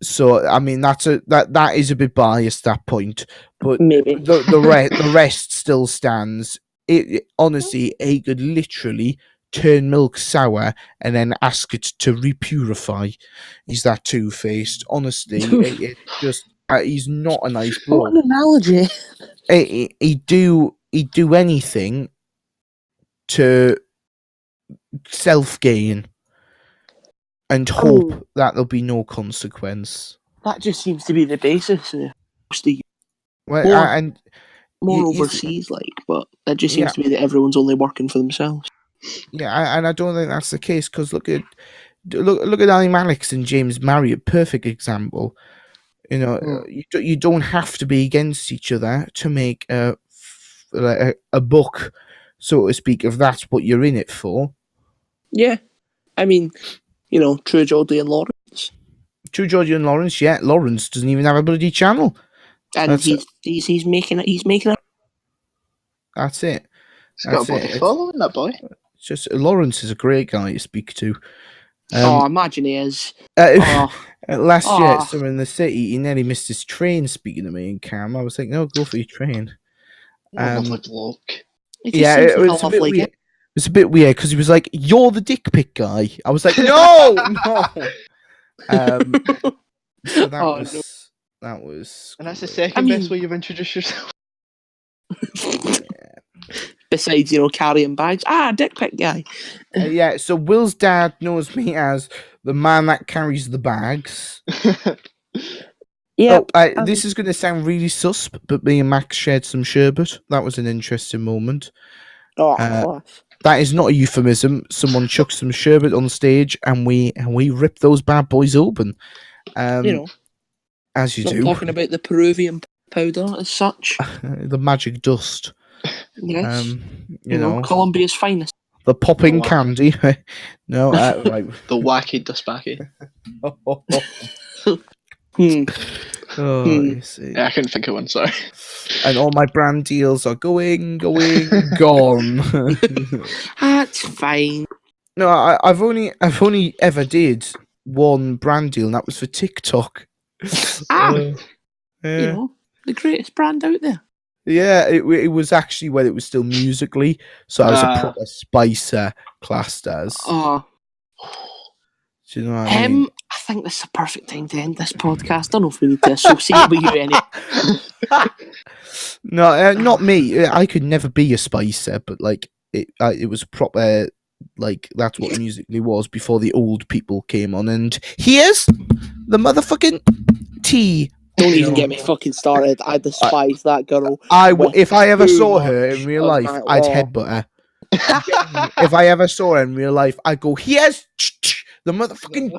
[SPEAKER 1] So I mean, that is a bit biased, that point. But
[SPEAKER 2] maybe
[SPEAKER 1] the rest still stands. Honestly, he could literally turn milk sour and then ask it to repurify. He's that two-faced. Honestly, it just he's not a nice bloke.
[SPEAKER 2] What an analogy!
[SPEAKER 1] He'd do anything to self-gain and hope that there'll be no consequence.
[SPEAKER 2] That just seems to be the basis of the more overseas, but that just seems to be that everyone's only working for themselves.
[SPEAKER 1] Yeah, and I don't think that's the case because look at Ali Malik and James Marriott, perfect example. You know, you don't have to be against each other to make a book, so to speak, if that's what you're in it for.
[SPEAKER 2] Yeah, I mean, True Geordie and Lawrence.
[SPEAKER 1] True Geordie and Lawrence, yeah. Lawrence doesn't even have a bloody channel,
[SPEAKER 2] and he's making it. He's making it.
[SPEAKER 1] That's it.
[SPEAKER 3] He's got a bloody following, that boy.
[SPEAKER 1] It's just Lawrence is a great guy to speak to.
[SPEAKER 2] Imagine he is.
[SPEAKER 1] Last year at Summer in the City, he nearly missed his train speaking to me and Cam. I was like, no, go for your train.
[SPEAKER 3] Lovely bloke.
[SPEAKER 1] It was a bit weird. It was a bit weird because he was like, you're the dick pic guy. I was like, no, no. So that was.
[SPEAKER 3] And that's the second best way you've introduced yourself.
[SPEAKER 2] Besides, carrying bags. Dick pic guy.
[SPEAKER 1] So Will's dad knows me as the man that carries the bags.
[SPEAKER 2] Yeah.
[SPEAKER 1] This is going to sound really sus, but me and Max shared some sherbet. That was an interesting moment. That is not a euphemism. Someone chucked some sherbet on stage, and we ripped those bad boys open. As you do.
[SPEAKER 2] Talking about the Peruvian powder as such.
[SPEAKER 1] The magic dust.
[SPEAKER 2] Yes. Colombia's finest.
[SPEAKER 1] The popping candy. No, right.
[SPEAKER 3] The wacky dustbacky.
[SPEAKER 1] You see.
[SPEAKER 3] Yeah, I couldn't think of one, sorry.
[SPEAKER 1] And all my brand deals are going, gone.
[SPEAKER 2] That's fine.
[SPEAKER 1] No, I've only ever did one brand deal, and that was for TikTok.
[SPEAKER 2] The greatest brand out there.
[SPEAKER 1] Yeah, it was actually when it was still Musically, so I was a proper Spicer classed as.
[SPEAKER 2] Do
[SPEAKER 1] you know what I mean?
[SPEAKER 2] I think this is a perfect time to end this podcast. I don't know if we need to associate with you anymore.
[SPEAKER 1] No, not me. I could never be a Spicer, but it was proper. That's what Musically was before the old people came on. And here's the motherfucking tea.
[SPEAKER 2] Don't even get me fucking started. I despise that girl.
[SPEAKER 1] If I ever saw her in real life, I'd headbutt her. If I ever saw her in real life, I'd go, here's the motherfucking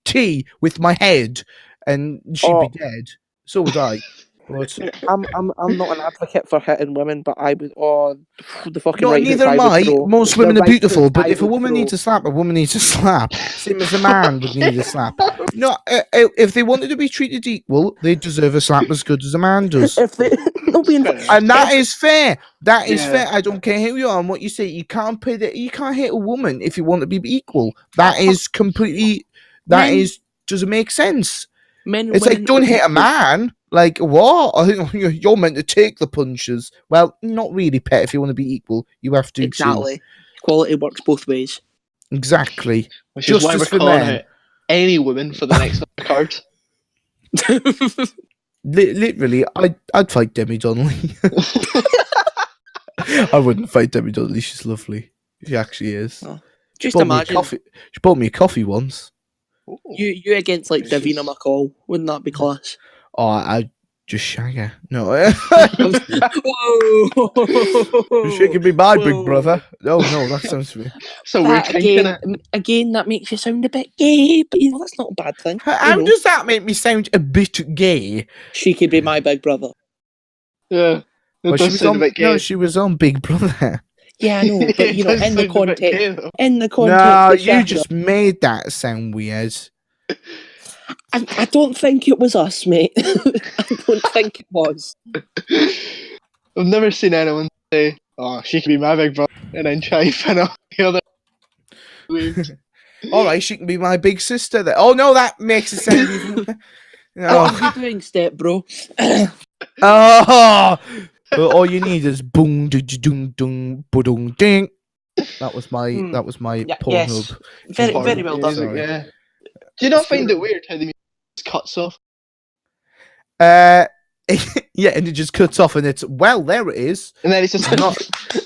[SPEAKER 1] tea with my head, and she'd be dead. So would I.
[SPEAKER 2] I'm not an advocate for hitting women, but I would. The fucking.
[SPEAKER 1] No, neither am I. Most women are beautiful, but if a woman needs a slap, a woman needs a slap. Same as a man would need a slap. No, if they wanted to be treated equal, they deserve a slap as good as a man does. And that is fair. That is fair. I don't care who you are and what you say. You can't you can't hit a woman if you want to be equal. That is completely. Doesn't make sense. It's like, don't hit a man. Like, what? I think you're meant to take the punches. Well, not really, pet. If you want to be equal, you have to.
[SPEAKER 2] Exactly. Too. Equality works both ways.
[SPEAKER 1] Exactly.
[SPEAKER 3] Which is why we're calling it any woman for the next card.
[SPEAKER 1] Literally, I'd fight Demi Donnelly. I wouldn't fight Demi Donnelly. She's lovely. She actually is.
[SPEAKER 2] Just imagine.
[SPEAKER 1] She bought me a coffee once.
[SPEAKER 2] You against Davina McCall? Wouldn't that be class?
[SPEAKER 1] Oh, I'd just shag her. No.
[SPEAKER 2] Whoa!
[SPEAKER 1] She could be my big brother. No, that sounds weird.
[SPEAKER 3] So we're
[SPEAKER 2] again, that makes you sound a bit gay, but that's not a bad thing.
[SPEAKER 1] How does that make me sound a bit gay?
[SPEAKER 2] She could be my big brother.
[SPEAKER 3] Yeah.
[SPEAKER 1] Well, she was on Big Brother.
[SPEAKER 2] Yeah, I know, but in the context.
[SPEAKER 1] No, you just made that sound weird.
[SPEAKER 2] I don't think it was us, mate. I don't think it was.
[SPEAKER 3] I've never seen anyone say, "Oh, she could be my big brother," and then try to pin up the other.
[SPEAKER 1] All right, she can be my big sister. Oh no, that makes it sound even.
[SPEAKER 2] What are you doing, step bro?
[SPEAKER 1] But all you need is boom, dung, dung, budung, ding. That was my Pornhub.
[SPEAKER 2] Yes. Very well done.
[SPEAKER 3] Yeah. Do you not find it weird how the music cuts off?
[SPEAKER 1] Yeah, and it just cuts off, and it's there it is.
[SPEAKER 3] And then it's just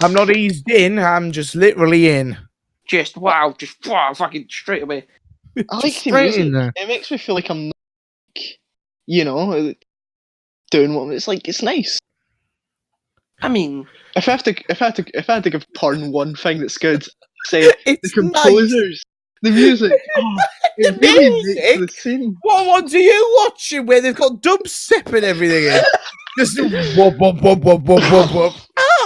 [SPEAKER 1] I'm not eased in. I'm just literally in.
[SPEAKER 2] Just fucking straight away.
[SPEAKER 3] I like the music. It makes me feel like I'm, doing what it's like. It's nice.
[SPEAKER 2] I mean,
[SPEAKER 3] if I had to give porn one thing that's good, say
[SPEAKER 1] It's
[SPEAKER 3] the composers, the music. Oh, it really makes the scene.
[SPEAKER 1] What ones are you watching where they've got dubstep and everything in? Just whoop, whoop, whoop, whoop, whoop, whoop, whoop.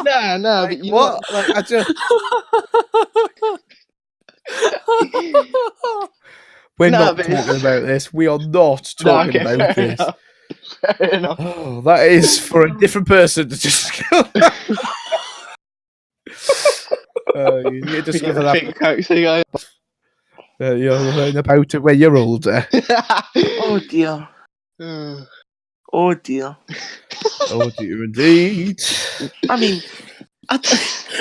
[SPEAKER 3] Nah,
[SPEAKER 1] Like,
[SPEAKER 3] but you
[SPEAKER 1] what? Like, I just... We're
[SPEAKER 3] Nah,
[SPEAKER 1] not
[SPEAKER 3] but
[SPEAKER 1] talking about this. We are not talking
[SPEAKER 3] okay,
[SPEAKER 1] about
[SPEAKER 3] fair
[SPEAKER 1] this.
[SPEAKER 3] enough. Fair enough.
[SPEAKER 1] Oh, that is for a different person to just... you need to discover that.
[SPEAKER 3] Fake taxi guy.
[SPEAKER 1] You'll learn about it when you're older.
[SPEAKER 2] Oh dear. Oh dear.
[SPEAKER 1] Oh dear, indeed.
[SPEAKER 2] I mean,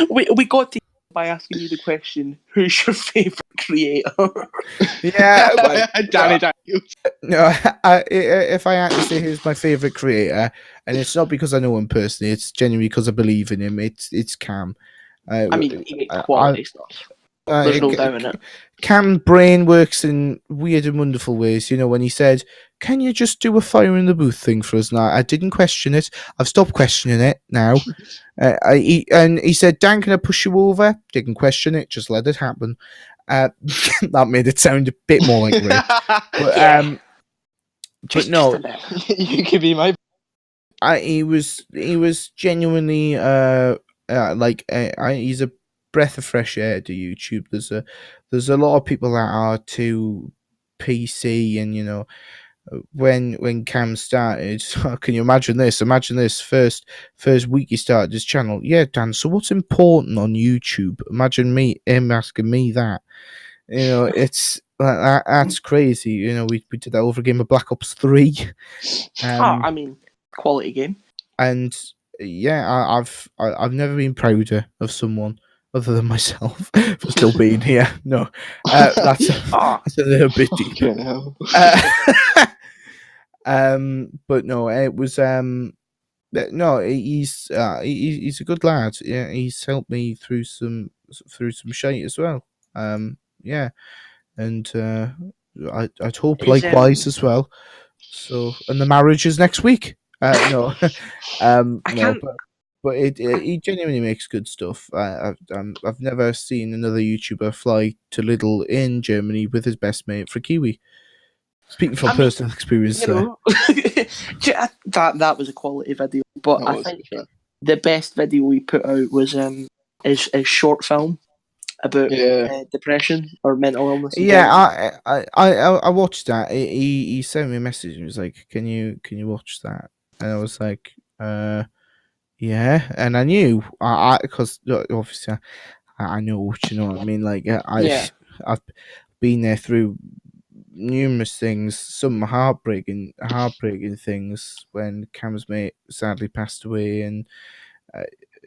[SPEAKER 2] we got to by asking you the question: who's your favourite creator?
[SPEAKER 1] Yeah, but,
[SPEAKER 3] Danny Daniels.
[SPEAKER 1] no. If I had to say who's my favorite creator, and it's not because I know him personally, it's genuinely because I believe in him. It's Cam.
[SPEAKER 2] I mean, he makes quality stuff. There's no doubt in it.
[SPEAKER 1] Cam's brain works in weird and wonderful ways. You know, when he said, "Can you just do a fire in the booth thing for us now?" I didn't question it. I've stopped questioning it now. He said, "Dan, can I push you over?" Didn't question it. Just let it happen. That made it sound a bit more like rape. But,
[SPEAKER 2] Yeah.
[SPEAKER 1] but no,
[SPEAKER 3] You could be my.
[SPEAKER 1] he was genuinely he's a breath of fresh air to YouTube. There's a lot of people that are too PC, and you know, when Cam started, can you imagine this? Imagine this first week he started his channel. Yeah, Dan. So what's important on YouTube? Imagine him asking me that. You know, it's like that's crazy. You know, we did that over a game of Black Ops 3.
[SPEAKER 2] I mean, quality game.
[SPEAKER 1] And yeah, I've never been prouder of someone other than myself for still being here. No, that's a little bit deep. But no, it was no, he's a good lad. Yeah, he's helped me through some shite as well. Yeah, and I'd hope likewise as well. So, and the marriage is next week. No, but he genuinely makes good stuff. I've never seen another YouTuber fly to Lidl in Germany with his best mate for Kiwi. Speaking from personal experience,
[SPEAKER 2] you know, that was a quality video. But I think the best video we put out was his short film about depression or mental illness.
[SPEAKER 1] Yeah, I watched that. He sent me a message and he was like, "Can you watch that?" And I was like, yeah. And I knew, because obviously I know, you know what I mean. Like I've been there through numerous things, some heartbreaking things when Cam's mate sadly passed away, and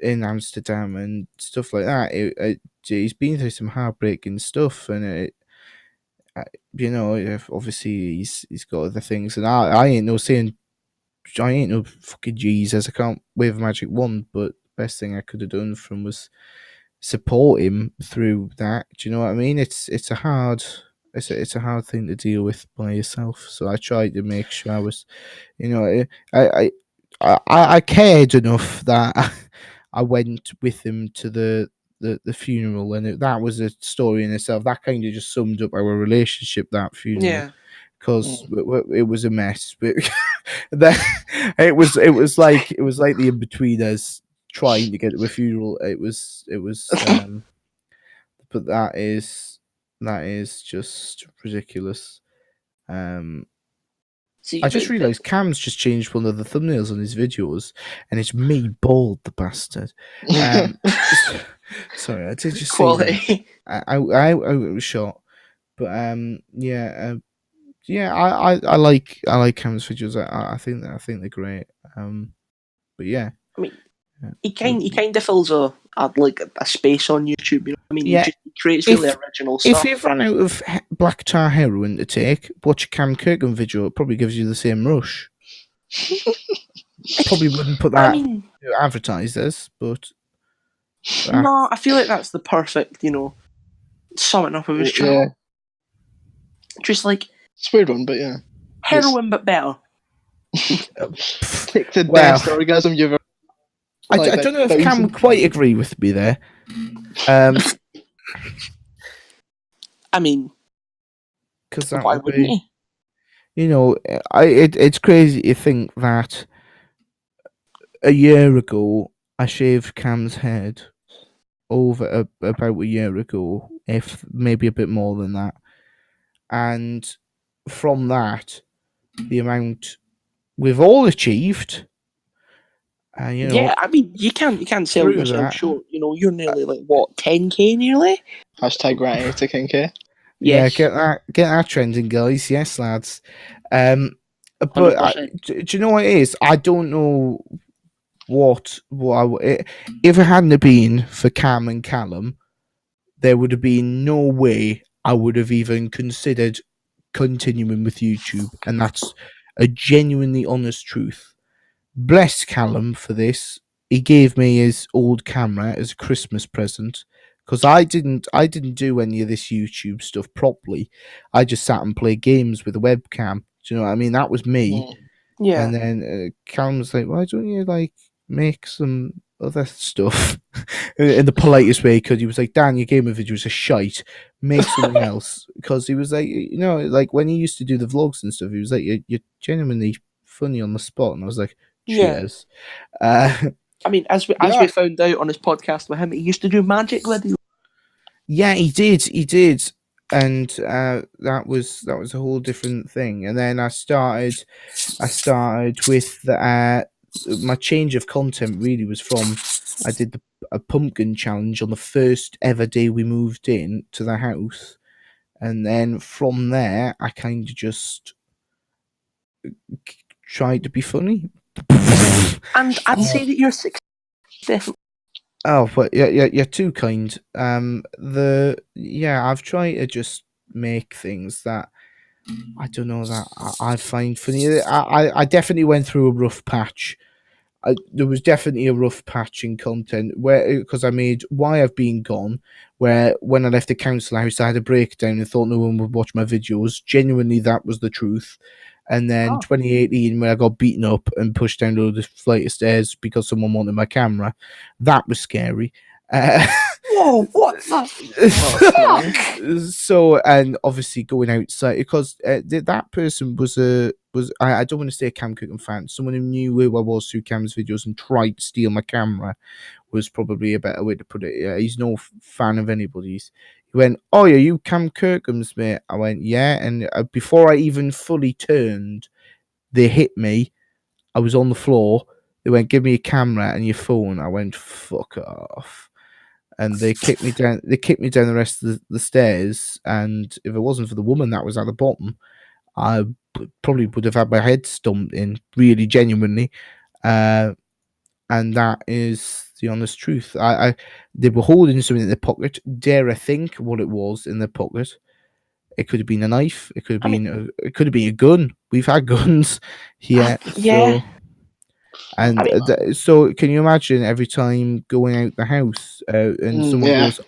[SPEAKER 1] in Amsterdam and stuff like that. He's been through some heartbreaking stuff, and you know, obviously he's got other things, and I ain't no fucking Jesus. I can't wave a magic wand, but the best thing I could have done for him was support him through that. Do you know what I mean? It's a hard thing to deal with by yourself. So I tried to make sure I was, you know, I cared enough that I went with him to the funeral, and that was a story in itself. That kind of just summed up our relationship, that funeral, because it was a mess. But it was like the in betweeners trying to get to a funeral. It was but that is just ridiculous. I just realised Cam's just changed one of the thumbnails on his videos, and it's me bald, the bastard. Sorry, I did just say that. I was shot, but yeah, I like Cam's videos. I think they're great. But yeah,
[SPEAKER 2] I mean, he kind of fills a space on YouTube. You know, I mean, he creates really original stuff.
[SPEAKER 1] If you've run out of black tar heroin to take, watch a Cam Kirkham video. It probably gives you the same rush. Probably wouldn't put that advertised as, but
[SPEAKER 2] no, I feel like that's the perfect, you know, summing up of his channel. Yeah. Just like
[SPEAKER 3] it's a weird one, but yeah,
[SPEAKER 2] heroin but better.
[SPEAKER 3] Take the best orgasm you've ever.
[SPEAKER 1] I
[SPEAKER 3] Like
[SPEAKER 1] don't know if Cam
[SPEAKER 3] 1,000.
[SPEAKER 1] would quite agree with me there.
[SPEAKER 2] I mean,
[SPEAKER 1] Because that
[SPEAKER 2] why
[SPEAKER 1] would
[SPEAKER 2] wouldn't
[SPEAKER 1] be,
[SPEAKER 2] he?
[SPEAKER 1] it's crazy to think that a year ago I shaved Cam's head over about a year ago, if maybe a bit more than that, and from that, the amount we've all achieved,
[SPEAKER 2] Yeah, I mean, you can't sell
[SPEAKER 1] through
[SPEAKER 2] yourself
[SPEAKER 1] that,
[SPEAKER 2] short. You're nearly like what, 10K nearly?
[SPEAKER 3] Hashtag Ranty to King K.
[SPEAKER 1] yeah,
[SPEAKER 2] Yes,
[SPEAKER 1] get that trending, guys. Yes, lads. But
[SPEAKER 2] 100%.
[SPEAKER 1] do you know what it is? I don't know if it hadn't have been for Cam and Callum, there would have been no way I would have even considered continuing with YouTube, and that's a genuinely honest truth. Bless Callum for this. He gave me his old camera as a Christmas present because I didn't do any of this YouTube stuff properly. I just sat and played games with a webcam. Do you know what I mean? That was me.
[SPEAKER 2] Yeah.
[SPEAKER 1] And then Callum was like, "Why don't you like make some other stuff in the politest way?" Because he was like, "Dan, your gamer videos are shite. Make something else." Because he was like, like when he used to do the vlogs and stuff, he was like, "You're genuinely funny on the spot," and I was like,
[SPEAKER 2] Yeah.
[SPEAKER 1] "Cheers."
[SPEAKER 2] I mean, as we found out on his podcast with him, he used to do magic videos.
[SPEAKER 1] Yeah, he did, and that was a whole different thing. And then I started with my change of content. Really was from I did a pumpkin challenge on the first ever day we moved in to the house, and then from there I kind of just tried to be funny.
[SPEAKER 2] And I'd say that you're definitely.
[SPEAKER 1] Oh, but you're too kind. I've tried to just make things that I don't know that I find funny. I definitely went through a rough patch. There was definitely a rough patch in content where because I made Why I've Been Gone, where when I left the council house, I had a breakdown and thought no one would watch my videos. Genuinely, that was the truth. And then 2018, when I got beaten up and pushed down the flight of stairs because someone wanted my camera, that was scary.
[SPEAKER 2] Whoa! What the?
[SPEAKER 1] So, and obviously going outside because that person was I don't want to say a Cam Cooking fan, someone who knew who I was through Cam's videos and tried to steal my camera was probably a better way to put it. He's no fan of anybody's. He went, "Oh, are you Cam Kirkham's mate?" I went, "Yeah." And before I even fully turned, they hit me. I was on the floor. They went, "Give me your camera and your phone." I went, "Fuck off." And they kicked me down. They kicked me down the rest of the stairs. And if it wasn't for the woman that was at the bottom, I probably would have had my head stumped in, really genuinely. And that is the honest truth. They were holding something in their pocket. Dare I think what it was in their pocket? It could have been a knife. It could have been. It could have been a gun. We've had guns here.
[SPEAKER 2] Yeah.
[SPEAKER 1] So, and so, can you imagine every time going out the house and someone goes,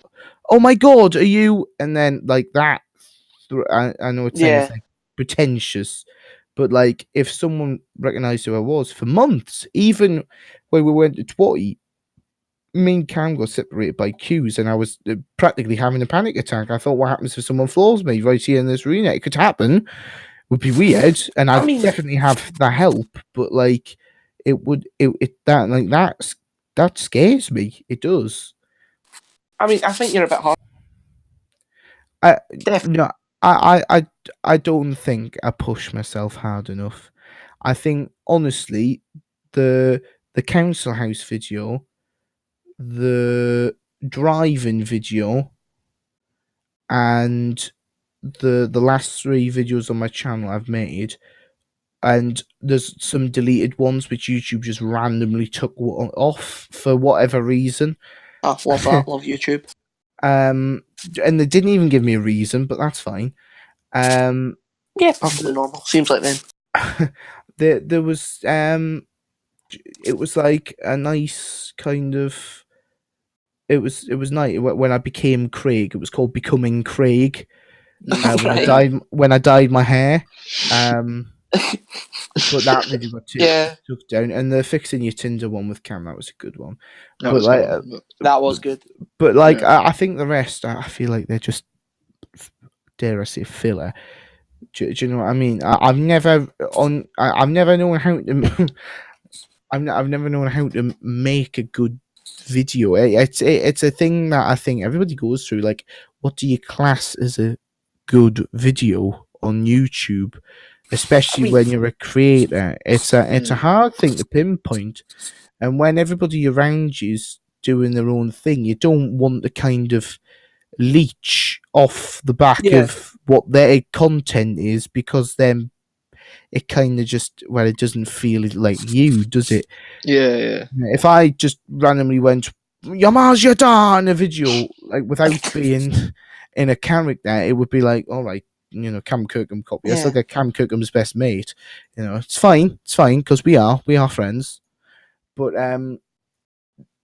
[SPEAKER 1] "Oh my god, are you?" And then like that. I know it sounds like pretentious, but like if someone recognised who I was for months, even when we went to Twatty, me and Cam got separated by queues, and I was practically having a panic attack. I thought, what happens if someone floors me right here in this arena? It could happen. Would be weird, and I'd definitely have the help. But like, that scares me. It does.
[SPEAKER 2] I mean, I think you're a bit hard.
[SPEAKER 1] No, I don't think I push myself hard enough. I think honestly, the council house video, the driving video, and the last 3 videos on my channel I've made, and there's some deleted ones which YouTube just randomly took off for whatever reason.
[SPEAKER 2] I love that. Love YouTube.
[SPEAKER 1] And they didn't even give me a reason, but that's fine.
[SPEAKER 2] Yeah, perfectly normal. Seems like them.
[SPEAKER 1] there was it was like a nice kind of it was nice when I became Craig. It was called Becoming Craig. When I dyed my hair. but that video got took down. And the fixing your Tinder one with Cam, that was a good one.
[SPEAKER 3] That was good.
[SPEAKER 2] That was good.
[SPEAKER 1] But like, I think the rest, I feel like they're just, dare I say, filler. Do you know what I mean? I've never known how to. I've never known how to make a good video. It's a thing that I think everybody goes through. Like, what do you class as a good video on YouTube? Especially when you're a creator, it's a hard thing to pinpoint. And when everybody around you's doing their own thing, you don't want to kind of leech off the back of what their content is, because then it kind of just, well, it doesn't feel like you, does it?
[SPEAKER 3] Yeah.
[SPEAKER 1] If I just randomly went, "Yamas, you're done," in a video, like without being in a character, it would be like, all right, you know, Cam Kirkham copy. It's like a Cam Kirkham's best mate. You know, it's fine, because we are friends. But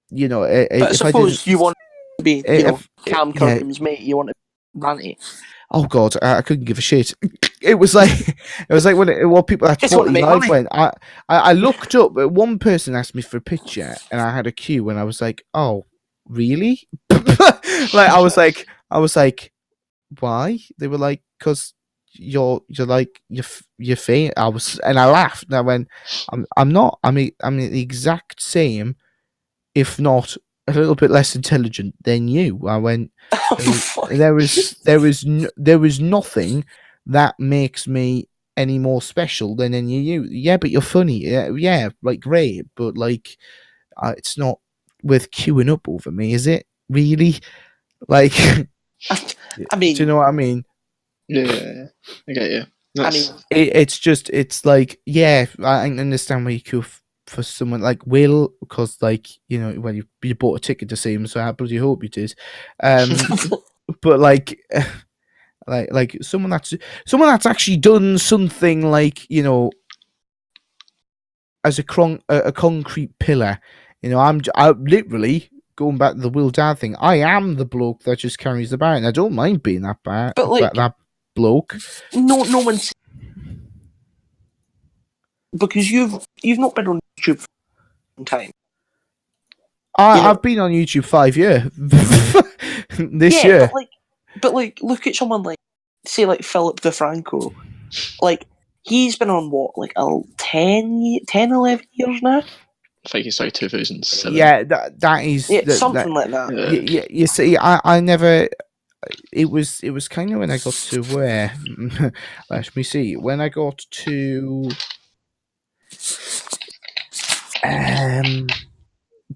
[SPEAKER 1] you know,
[SPEAKER 2] but I suppose you want to be, Cam Kirkham's mate. You want to be Ranty.
[SPEAKER 1] Oh God, I couldn't give a shit. It was like when people at 40 Live went. I looked up. One person asked me for a picture, and I had a queue, and I was like, "Oh, really?" Like I was like, "Why?" They were like, "Cause you're like you're fake." I laughed, and I went, "I'm not. I'm the exact same, if not a little bit less intelligent than you." I went, there was nothing that makes me any more special than any of you. Yeah, but you're funny. Yeah, like great, but like it's not worth queuing up over me, is it? Really? Like,
[SPEAKER 2] I mean,
[SPEAKER 1] do you know what I mean?
[SPEAKER 3] Yeah, I get you.
[SPEAKER 1] It's like, yeah, I understand where you queue for someone like Will, because like, you know, when you bought a ticket to see him, so I bloody hope you did. But like someone that's actually done something, like, you know, as a concrete pillar. You know, I literally, going back to the Will Dad thing, I am the bloke that just carries the bar, and I don't mind being that bar, but like that bloke.
[SPEAKER 2] No one's, because you've not been on YouTube for a long time.
[SPEAKER 1] I've been on YouTube 5 years. This year.
[SPEAKER 2] But look at someone like, say, like Philip DeFranco. Like, he's been on what, like 10, 11 years now?
[SPEAKER 3] I think it's like 2007.
[SPEAKER 1] Yeah, that is
[SPEAKER 2] something like that.
[SPEAKER 1] Yeah, you see, I never. It was kind of when I got to where. Let me see. When I got to.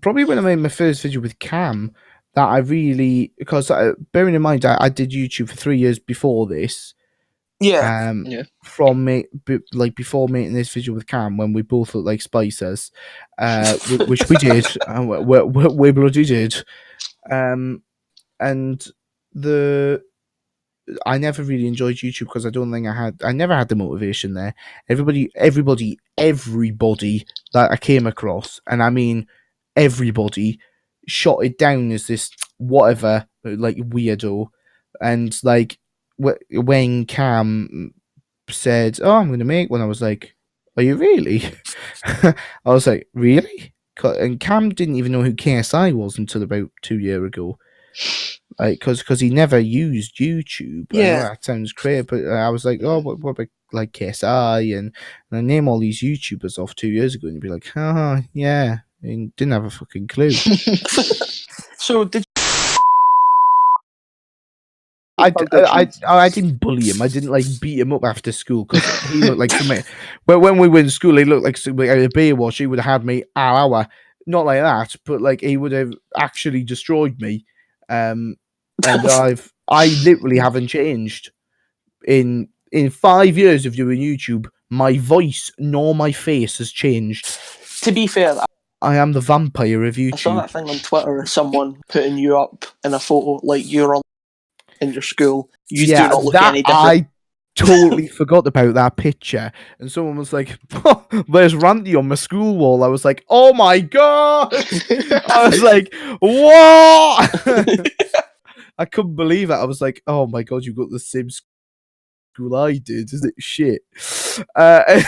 [SPEAKER 1] Probably when I made my first video with Cam, that I really, because bearing in mind I did YouTube for 3 years before this.
[SPEAKER 2] Yeah.
[SPEAKER 1] From before making this video with Cam, when we both looked like spicers, which we did, we bloody did. And I never really enjoyed YouTube because I don't think I never had the motivation there. Everybody that I came across, and I mean everybody, shot it down as this whatever, like weirdo. And like when Cam said, "Oh, I'm going to make one," I was like, "Are you really?" I was like, "Really?" And Cam didn't even know who KSI was until about 2 years ago. Like, because he never used YouTube.
[SPEAKER 2] Yeah,
[SPEAKER 1] I know that sounds crazy, but I was like, "Oh, what about like KSI?" And I name all these YouTubers off 2 years ago, and you'd be like, "Oh, yeah," and didn't have a fucking clue.
[SPEAKER 2] So did
[SPEAKER 1] I didn't bully him. I didn't like beat him up after school, because he looked like something. When we were in school, he looked like something out of Baywatch. He would have had me hour. Not like that, but like he would have actually destroyed me. And I literally haven't changed in 5 years of doing YouTube. My voice nor my face has changed.
[SPEAKER 2] To be fair,
[SPEAKER 1] I am the vampire of YouTube.
[SPEAKER 2] I saw that thing on Twitter of someone putting you up in a photo like you're on in your school. You do not look any different.
[SPEAKER 1] I totally forgot about that picture, and someone was like, "Oh, there's Ranty on my school wall." I was like, "Oh my god!" I was like, "What?" I couldn't believe it. I was like, "Oh my god, you've got the same school I did. Is it shit? Yeah,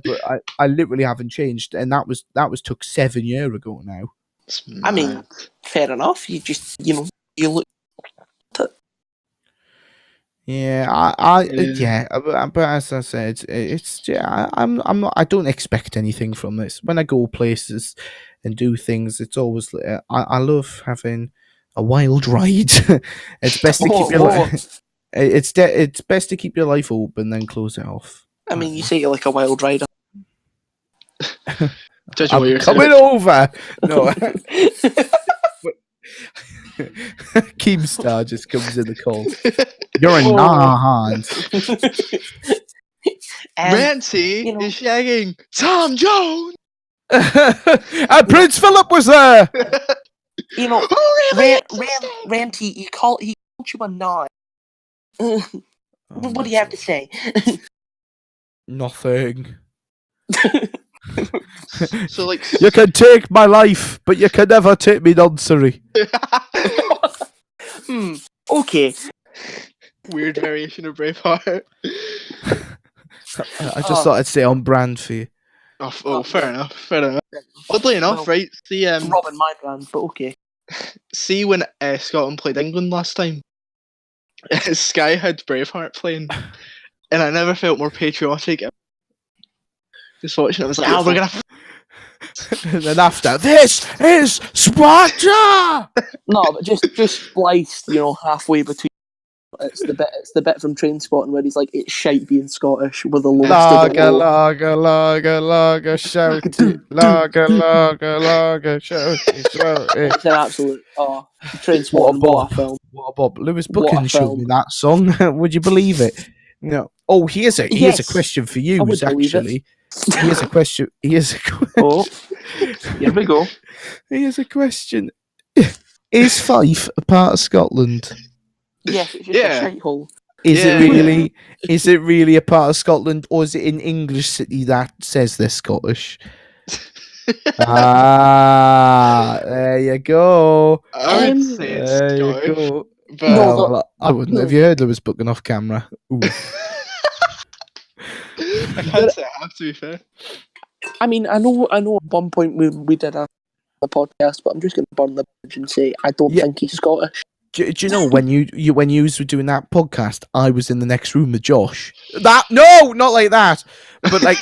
[SPEAKER 1] but I literally haven't changed, and that was took 7 years ago now.
[SPEAKER 2] I mean, fair enough. You just, you look.
[SPEAKER 1] Yeah, but as I said, I'm not. I don't expect anything from this. When I go places and do things, it's always. I love having a wild ride. It's best to keep your. It's best to keep your life open, then close it off.
[SPEAKER 2] I mean, you say you're like a wild rider.
[SPEAKER 1] I'm coming over. No. Keemstar just comes in the call. You're a non.
[SPEAKER 3] Ranty is shagging Tom Jones.
[SPEAKER 1] And Prince Philip was there.
[SPEAKER 2] Ranty, he called you a non. What do you have to say?
[SPEAKER 1] Nothing.
[SPEAKER 3] So, like,
[SPEAKER 1] you can take my life, but you can never take me nonsense.
[SPEAKER 2] Okay.
[SPEAKER 3] Weird variation of Braveheart.
[SPEAKER 1] I just thought I'd say on brand for you.
[SPEAKER 3] Oh, fair enough. Oddly enough, right? See,
[SPEAKER 2] robbing my brand, but okay.
[SPEAKER 3] See, when Scotland played England last time, Sky had Braveheart playing, and I never felt more patriotic. Just watching it, I was like, we're gonna.
[SPEAKER 1] And then after, this is Sparta.
[SPEAKER 2] No, but just spliced, halfway between. It's the bit from Trainspotting where he's like, it's shite being Scottish with a low.
[SPEAKER 1] Lager, shout it. Lager, shout it.
[SPEAKER 2] It's an absolute Trainspotting. What a film!
[SPEAKER 1] What a bob! Lewis Buchan showed me that song. Would you believe it? No. Oh, here's a question for you. Actually, here's a question.
[SPEAKER 2] Oh, here we go.
[SPEAKER 1] Here's a question. Is Fife a part of Scotland?
[SPEAKER 2] Yes, it's just a shithole.
[SPEAKER 1] Is it really a part of Scotland, or is it an English city that says they're Scottish? There you go.
[SPEAKER 3] I would say it's Scottish.
[SPEAKER 1] Go. But I wouldn't. Have you heard Lewis Buchan off camera? Ooh.
[SPEAKER 3] I can't say I have, to be fair.
[SPEAKER 2] I mean, I know. At one point we did a podcast, but I'm just going to burn the bridge and say I don't think he's Scottish.
[SPEAKER 1] Do you know when you were doing that podcast, I was in the next room with Josh. No, not like that. But like,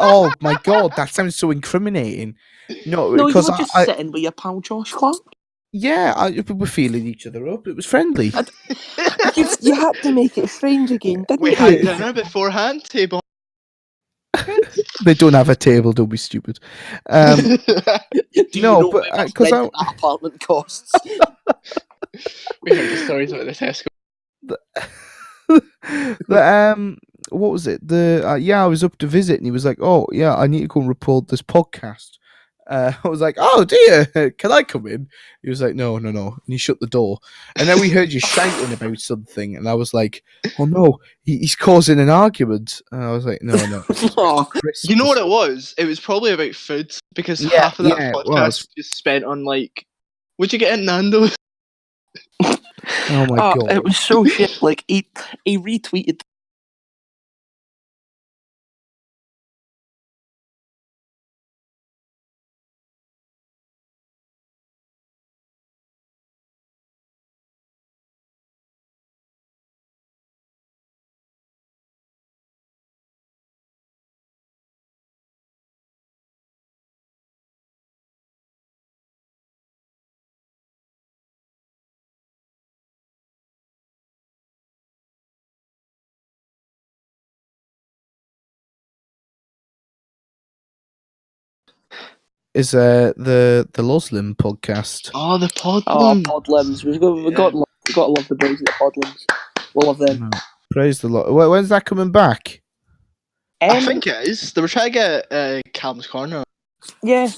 [SPEAKER 1] oh my god, that sounds so incriminating. No, because
[SPEAKER 2] you were just sitting with your pal Josh Clark.
[SPEAKER 1] Yeah, we were feeling each other up. It was friendly.
[SPEAKER 2] You had to make it strange again, didn't you?
[SPEAKER 3] We had dinner beforehand, table.
[SPEAKER 1] They don't have a table. Don't be stupid. No, but because
[SPEAKER 2] that apartment costs.
[SPEAKER 3] We heard the stories about the Tesco.
[SPEAKER 1] What was it? I was up to visit, and he was like, "Oh, yeah, I need to go and report this podcast." I was like, "Oh dear, can I come in?" He was like, "No," and he shut the door. And then we heard you shouting about something, and I was like, "Oh no, he's causing an argument." And I was like, "No."
[SPEAKER 3] You know what it was? It was probably about food, because half of that podcast was spent on like, "Would you get in Nando's?"
[SPEAKER 1] Oh my god!
[SPEAKER 2] It was so shit. Like he retweeted.
[SPEAKER 1] Is the Loslim podcast?
[SPEAKER 3] Oh, the Podlims.
[SPEAKER 2] Podlims. We've got to love the boys at the Podlims. We'll love them.
[SPEAKER 1] Praise the Lord. When's that coming back?
[SPEAKER 3] I think it is. They were trying to get Calum's Corner.
[SPEAKER 2] Yeah.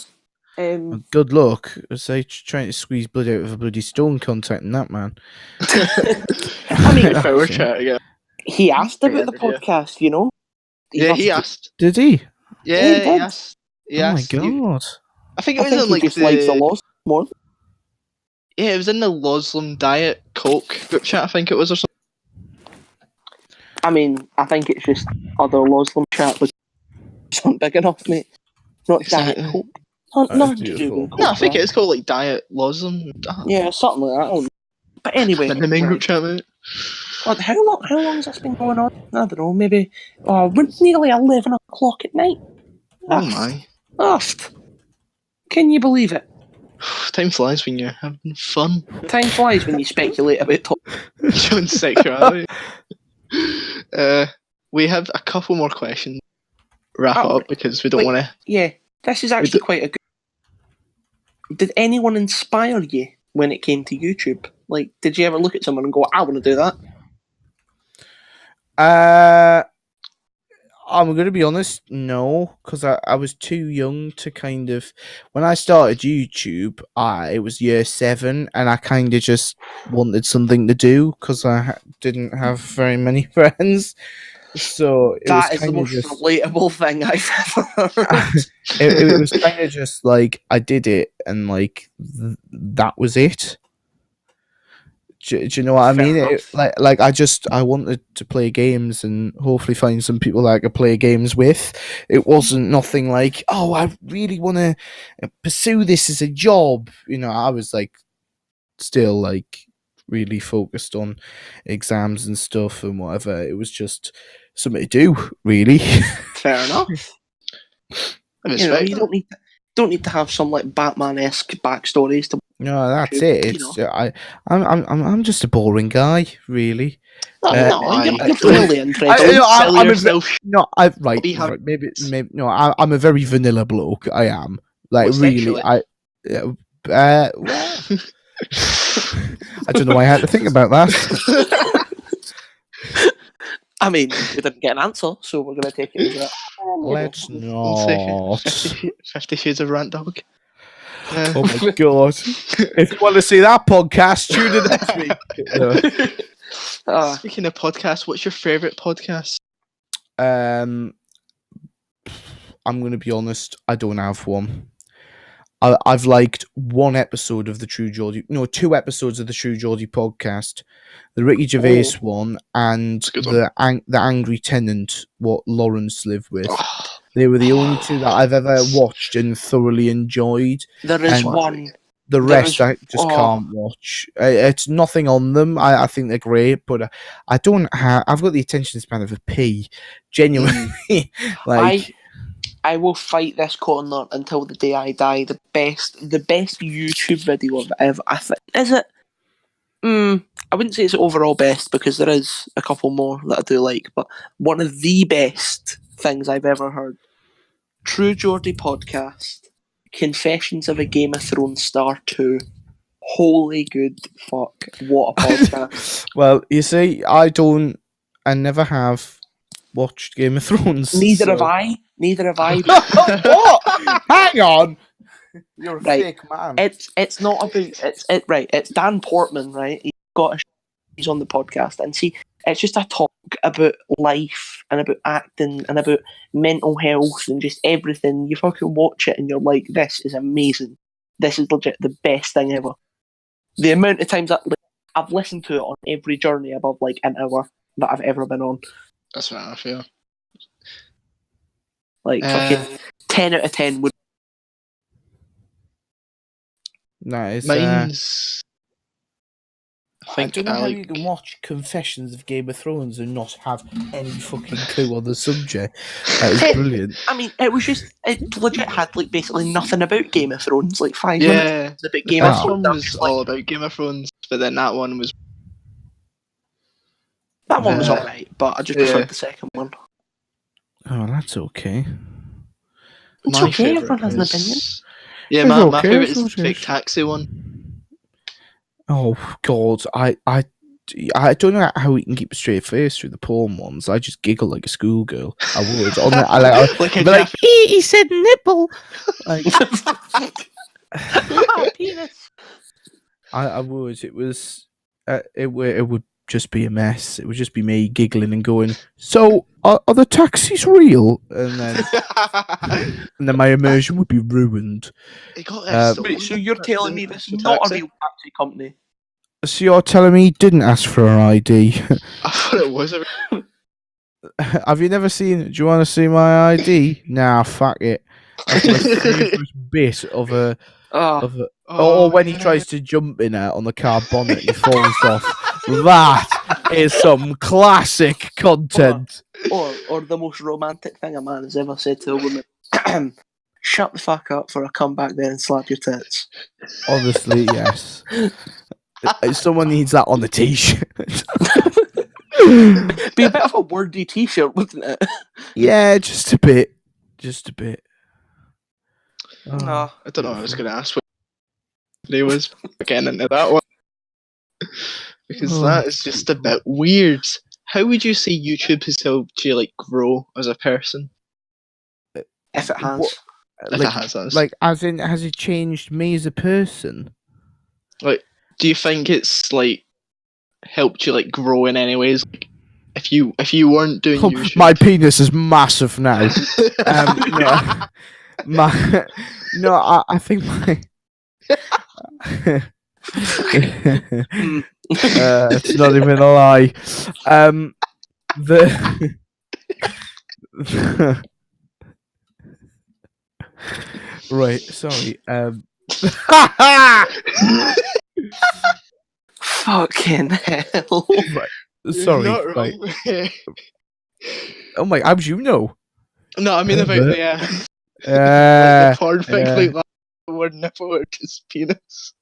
[SPEAKER 1] Good luck. As they trying to squeeze blood out of a bloody stone contacting that man.
[SPEAKER 2] I mean,
[SPEAKER 3] If I were trying to get...
[SPEAKER 2] He asked about the podcast,
[SPEAKER 3] he asked.
[SPEAKER 1] Did he?
[SPEAKER 3] Yeah, he asked.
[SPEAKER 1] Oh my god!
[SPEAKER 3] I think it was in like
[SPEAKER 2] just likes the laws more.
[SPEAKER 3] Yeah, it was in the Loslim Diet Coke group chat. I think it was, or something.
[SPEAKER 2] I mean, I think it's just other Muslim chat, but it's not big enough, mate. Not
[SPEAKER 3] Exactly.
[SPEAKER 2] Diet Coke.
[SPEAKER 1] That's
[SPEAKER 2] Not
[SPEAKER 1] beautiful.
[SPEAKER 2] Coke.
[SPEAKER 3] No, I think
[SPEAKER 2] right?
[SPEAKER 3] it's called like Diet Losm.
[SPEAKER 2] Yeah, something like that. I don't know. But anyway,
[SPEAKER 3] In the main group
[SPEAKER 2] right.
[SPEAKER 3] chat, mate.
[SPEAKER 2] God, how long has this been going on? I don't know. Maybe nearly 11 o'clock at night.
[SPEAKER 3] Oh my.
[SPEAKER 2] Can you believe it?
[SPEAKER 3] Time flies when you're having fun.
[SPEAKER 2] Time flies when you speculate about
[SPEAKER 3] Your own sexuality. We have a couple more questions. Wrap it up because we don't want to.
[SPEAKER 2] Yeah, this is actually quite a good. Did anyone inspire you when it came to YouTube? Like, did you ever look at someone and go, "I want to do that"?
[SPEAKER 1] I'm going to be honest, no, because I was too young to kind of. When I started YouTube, it was year 7, and I kind of just wanted something to do because I didn't have very many friends. So
[SPEAKER 2] that is the most relatable thing I've ever heard.
[SPEAKER 1] it was kind of just like I did it, and like that was it. Do you know what I mean? I wanted to play games and hopefully find some people that I could play games with. It wasn't nothing like, oh, I really want to pursue this as a job. You know, I was like still like really focused on exams and stuff and whatever. It was just something to do, really.
[SPEAKER 2] Fair enough. You don't need to have some like Batman-esque backstories to.
[SPEAKER 1] No, that's it. It's I'm just a boring guy, really.
[SPEAKER 2] You're brilliant.
[SPEAKER 1] I'm a very vanilla bloke. I am really. I don't know why I had to think about that.
[SPEAKER 2] I mean, we didn't get an answer, so we're going to take it as that.
[SPEAKER 1] Let's not.
[SPEAKER 3] 50 Shades of Rant Dog.
[SPEAKER 1] Oh my god! If you want to see that podcast, tune in next week.
[SPEAKER 3] Speaking of podcasts, what's your favourite podcast?
[SPEAKER 1] I'm going to be honest. I don't have one. I've liked one episode of the True Geordie. No, 2 episodes of the True Geordie podcast. The Ricky Gervais one and the Angry Tenant, what Lawrence lived with. They were the only 2 that I've ever watched and thoroughly enjoyed.
[SPEAKER 2] There is one.
[SPEAKER 1] The rest I just can't watch. It's nothing on them. I think they're great, but I don't have. I've got the attention span of a pea. Genuinely,
[SPEAKER 2] I will fight this corner until the day I die. The best YouTube video I've ever. Is it? I wouldn't say it's overall best because there is a couple more that I do like, but one of the best things I've ever heard. True Geordie podcast, Confessions of a Game of Thrones Star 2. Holy good fuck, what a podcast.
[SPEAKER 1] Well, you see, I never have watched Game of Thrones.
[SPEAKER 2] Neither have I.
[SPEAKER 1] What? Hang on. You're a fake man.
[SPEAKER 2] It's not about it's Dan Portman, right? He's on the podcast, and see, it's just a talk about life and about acting and about mental health and just everything. You fucking watch it and you're like, this is amazing. This is legit the best thing ever. The amount of times I've listened to it on every journey above like an hour that I've ever been on.
[SPEAKER 3] That's what I feel.
[SPEAKER 2] Like fucking 10 out of 10 would.
[SPEAKER 1] Nice.
[SPEAKER 3] Mine's.
[SPEAKER 1] I don't know how you can watch Confessions of Game of Thrones and not have any fucking clue on the subject. That is brilliant.
[SPEAKER 2] I mean, it legit had like basically nothing about Game of Thrones, like 5 minutes about Game of Thrones.
[SPEAKER 3] One was all about Game of Thrones, but then that one was.
[SPEAKER 2] That one was alright, but I just preferred the second one.
[SPEAKER 1] Oh, that's okay.
[SPEAKER 2] It's okay, everyone has an opinion.
[SPEAKER 3] Yeah, my favourite is the Fake Taxi one.
[SPEAKER 1] Oh God, I don't know how we can keep a straight face through the porn ones. I just giggle like a schoolgirl. I would. He said nipple. Like,
[SPEAKER 2] penis.
[SPEAKER 1] I would. It was. It would just be a mess. It would just be me giggling and going, so are the taxis real? And then my immersion would be ruined.
[SPEAKER 2] So you're telling me this is not a real taxi company?
[SPEAKER 1] So you're telling me he didn't ask for an ID?
[SPEAKER 3] I thought it was
[SPEAKER 1] Have you never seen? Do you want to see my ID? Nah, fuck it. That's my favourite bit of a
[SPEAKER 2] Oh,
[SPEAKER 1] or when he tries to jump in it on the car bonnet and he falls off. That is some classic content.
[SPEAKER 2] or the most romantic thing a man has ever said to a woman. Shut the fuck up for a come back there and slap your tits.
[SPEAKER 1] Honestly, yes. Someone needs that on the t-shirt.
[SPEAKER 2] Be a bit of a wordy t-shirt, wouldn't it?
[SPEAKER 1] Yeah, just a bit. Just a bit. Oh.
[SPEAKER 2] Oh,
[SPEAKER 3] I don't know. I was going to ask what he was getting into that one because that is just a bit weird. How would you say YouTube has helped you like grow as a person?
[SPEAKER 2] if it has.
[SPEAKER 3] If it has us.
[SPEAKER 1] Like, as in, has it changed me as a person?
[SPEAKER 3] Like, do you think it's like helped you like grow in any ways? Like, if you weren't doing YouTube,
[SPEAKER 1] my penis is massive now. I think my. It's not even a lie. Right, sorry.
[SPEAKER 2] Fucking hell.
[SPEAKER 1] Right, sorry.
[SPEAKER 3] Not
[SPEAKER 1] Right.
[SPEAKER 3] wrong.
[SPEAKER 1] Oh my! How do you know?
[SPEAKER 3] No, I mean about the
[SPEAKER 1] Uh,
[SPEAKER 3] porn thing, like that word nipple or just penis.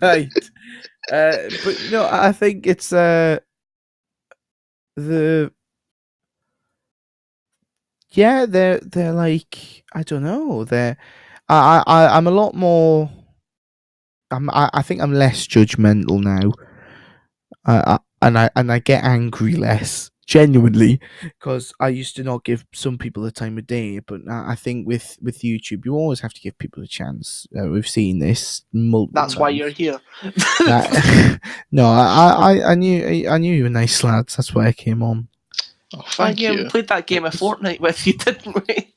[SPEAKER 1] right. But no, I think it's the they're like, I don't know, I'm a lot more. I think I'm less judgmental now. And I get angry less, genuinely, because I used to not give some people the time of day, but I think with YouTube, you always have to give people a chance. We've seen this multiple
[SPEAKER 2] That's why
[SPEAKER 1] times.
[SPEAKER 2] you're here.
[SPEAKER 1] No, I knew you were nice lads. That's why I came on.
[SPEAKER 3] Oh, thank you.
[SPEAKER 2] We played that game of Fortnite with you, didn't we?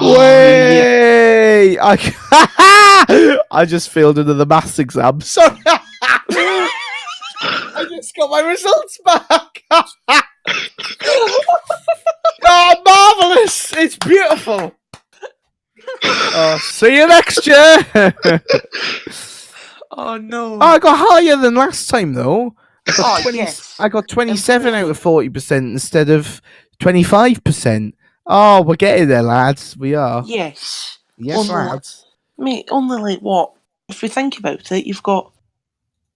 [SPEAKER 1] Way! I just failed another maths exam. Sorry. I just got my results back. Oh, marvelous! It's beautiful. Oh, see you next year.
[SPEAKER 2] Oh no!
[SPEAKER 1] Oh, I got higher than last time though.
[SPEAKER 2] Yes.
[SPEAKER 1] I got 27 out of 40% instead of 25%. Oh, we're getting there, lads. We are.
[SPEAKER 2] Yes.
[SPEAKER 1] Yes, lads.
[SPEAKER 2] Mate, only like what? If we think about it, you've got,